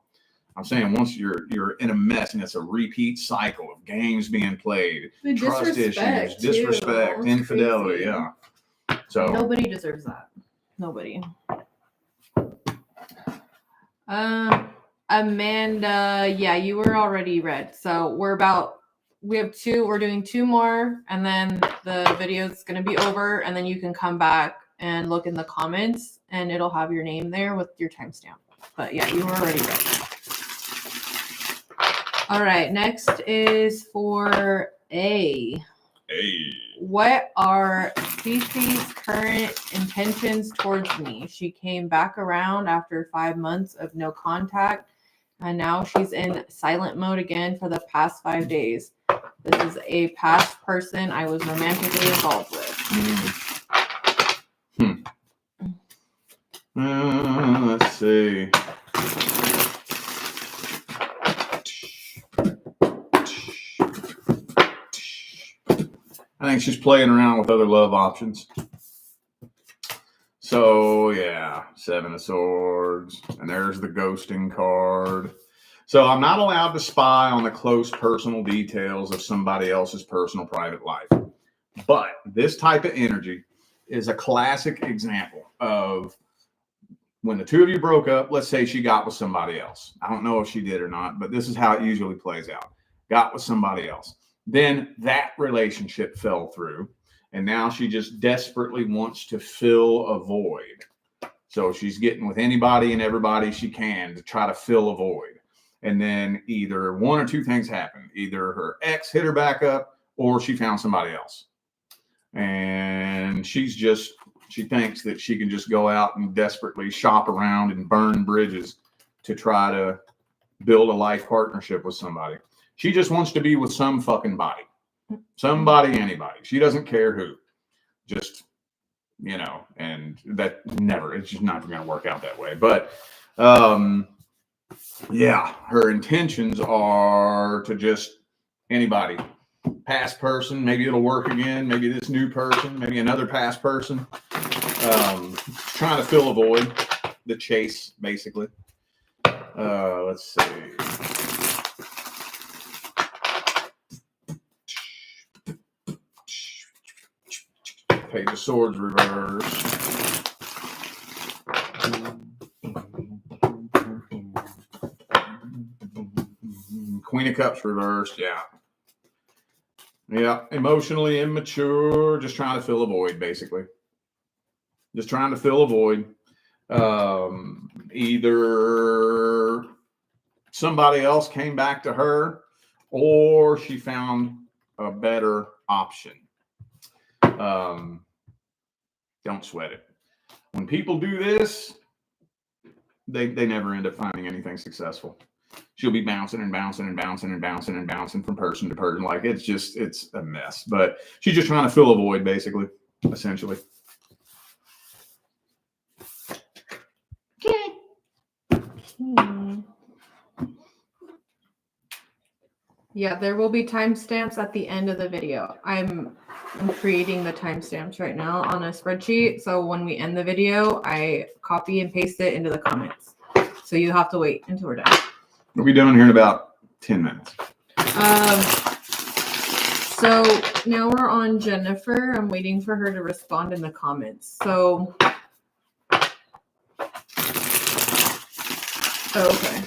I'm saying once you're in a mess and it's a repeat cycle of games being played, trust issues, disrespect, infidelity. Crazy. Yeah. So nobody deserves that. Nobody. Amanda, yeah, you were already read. So we're doing two more and then the video is going to be over and then you can come back and look in the comments and it'll have your name there with your timestamp. But yeah, you were already read. All right, next is for A. What are Cece's current intentions towards me? She came back around after 5 months of no contact, and now she's in silent mode again for the past 5 days. This is a past person I was romantically involved with. Let's see. I think she's playing around with other love options. So, yeah, 7 of Swords. And there's the ghosting card. So I'm not allowed to spy on the close personal details of somebody else's personal private life. But this type of energy is a classic example of when the two of you broke up, let's say she got with somebody else. I don't know if she did or not, but this is how it usually plays out. Got with somebody else. Then that relationship fell through, and now she just desperately wants to fill a void. So she's getting with anybody and everybody she can to try to fill a void. And then either one or two things happened. Either her ex hit her back up or she found somebody else. And she thinks that she can just go out and desperately shop around and burn bridges to try to build a life partnership with somebody. She just wants to be with some fucking body. Somebody, anybody. She doesn't care who. Just, and that it's just not going to work out that way. But, yeah, her intentions are to just anybody. Past person, maybe it'll work again. Maybe this new person, maybe another past person. Trying to fill a void, the chase, basically. Let's see. Page of Swords reverse. Queen of Cups reversed. Yeah. Yeah. Emotionally immature. Just trying to fill a void, basically. Just trying to fill a void. Either somebody else came back to her or she found a better option. Don't sweat it. When people do this, they never end up finding anything successful. She'll be bouncing and bouncing and bouncing and bouncing and bouncing from person to person. Like it's a mess. But she's just trying to fill a void, basically, essentially. Yeah, there will be timestamps at the end of the video. I'm creating the timestamps right now on a spreadsheet. So when we end the video, I copy and paste it into the comments. So you have to wait until we're done. We'll be done here in about 10 minutes. So now we're on Jennifer. I'm waiting for her to respond in the comments. So, okay.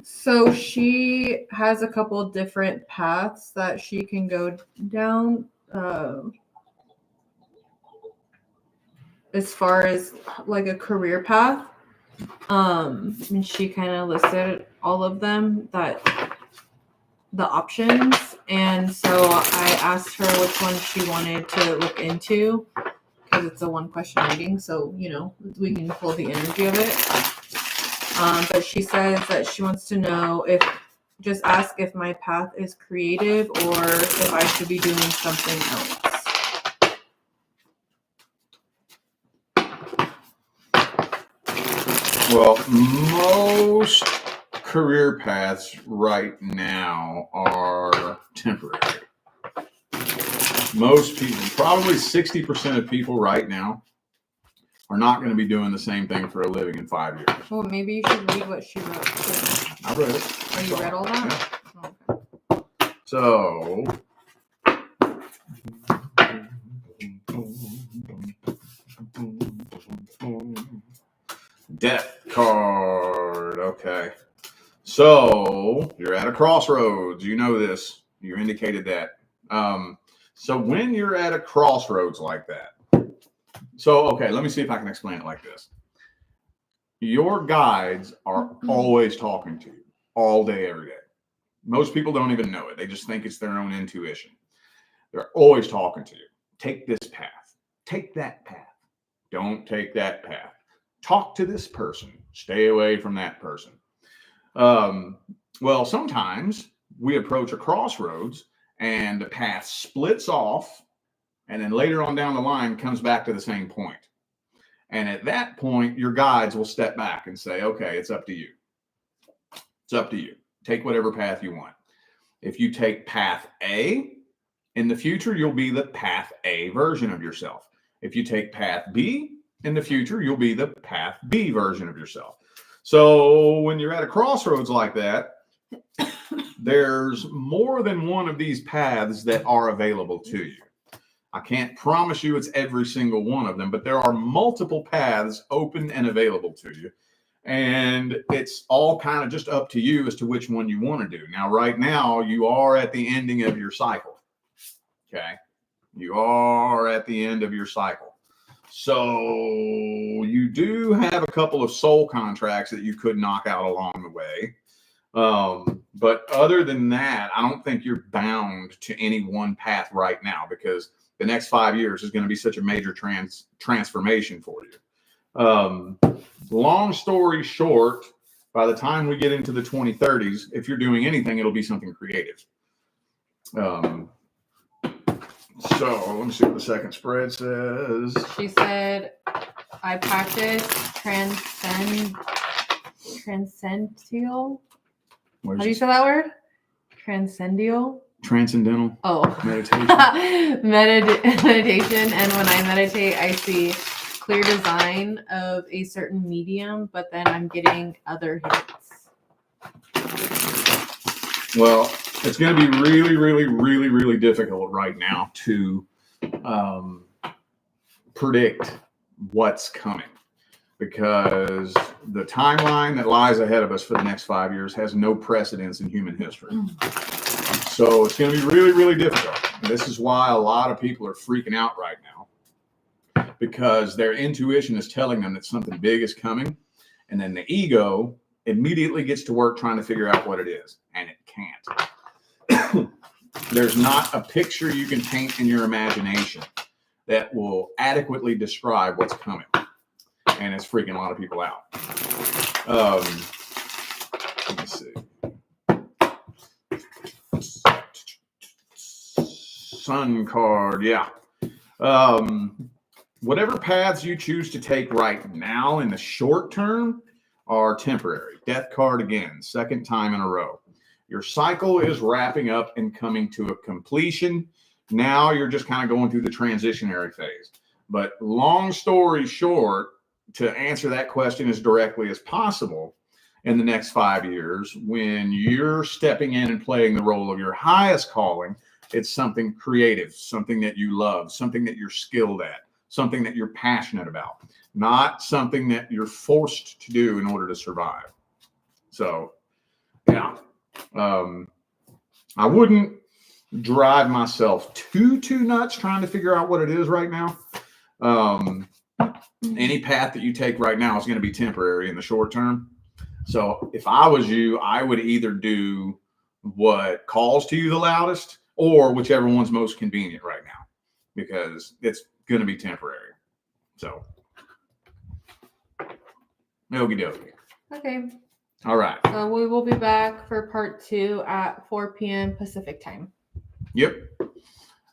So she has a couple different paths that she can go down as far as like a career path. And she kind of listed all of them, that the options. And so I asked her which one she wanted to look into because it's a one question reading. So, we can pull the energy of it. But she says that she wants to know just ask if my path is creative or if I should be doing something else. Well, most career paths right now are temporary. Most people, probably 60% of people right now, are not going to be doing the same thing for a living in 5 years. Well, maybe you should read what she wrote too. I read it. Oh, you read all that? Yeah. Oh, okay. So, Death card. Okay. So, you're at a crossroads. You know this. You indicated that. So, when you're at a crossroads like that, okay, let me see if I can explain it like this. Your guides are always talking to you all day, every day. Most people don't even know it. They just think it's their own intuition. They're always talking to you. Take this path. Take that path. Don't take that path. Talk to this person. Stay away from that person. Well, sometimes we approach a crossroads and the path splits off, and then later on down the line comes back to the same point. And at that point, your guides will step back and say, okay, it's up to you. It's up to you. Take whatever path you want. If you take path A, in the future, you'll be the path A version of yourself. If you take path B, in the future, you'll be the path B version of yourself. So when you're at a crossroads like that, there's more than one of these paths that are available to you. I can't promise you it's every single one of them, but there are multiple paths open and available to you. And it's all kind of just up to you as to which one you want to do. Now, right now, you are at the ending of your cycle. Okay? You are at the end of your cycle. So you do have a couple of soul contracts that you could knock out along the way. But other than that, I don't think you're bound to any one path right now, because the next 5 years is going to be such a major transformation for you. Long story short, by the time we get into the 2030s, if you're doing anything, it'll be something creative. So let me see what the second spread says. She said, I practice transcendental. How do you say that word? Transcendental. Oh, meditation. Meditation. And when I meditate, I see clear design of a certain medium, but then I'm getting other hits. Well, it's going to be really, really, really, really difficult right now to predict what's coming, because the timeline that lies ahead of us for the next 5 years has no precedence in human history. So it's going to be really, really difficult. And this is why a lot of people are freaking out right now, because their intuition is telling them that something big is coming, and then the ego immediately gets to work trying to figure out what it is, and it can't. There's not a picture you can paint in your imagination that will adequately describe what's coming, and it's freaking a lot of people out. Let me see. Sun card, yeah. Whatever paths you choose to take right now in the short term are temporary. Death card again, second time in a row. Your cycle is wrapping up and coming to a completion. Now you're just kind of going through the transitionary phase. But long story short, to answer that question as directly as possible, in the next 5 years, when you're stepping in and playing the role of your highest calling, it's something creative, something that you love, something that you're skilled at, something that you're passionate about, not something that you're forced to do in order to survive. So, yeah. I wouldn't drive myself too nuts trying to figure out what it is right now. Any path that you take right now is going to be temporary in the short term. So if I was you, I would either do what calls to you the loudest, or whichever one's most convenient right now, because it's going to be temporary. So, okie dokie. Okay. All right. So we will be back for part 2 at 4 p.m. Pacific time. Yep.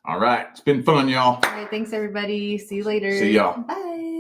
All right. It's been fun, y'all. All right. Thanks, everybody. See you later. See y'all. Bye.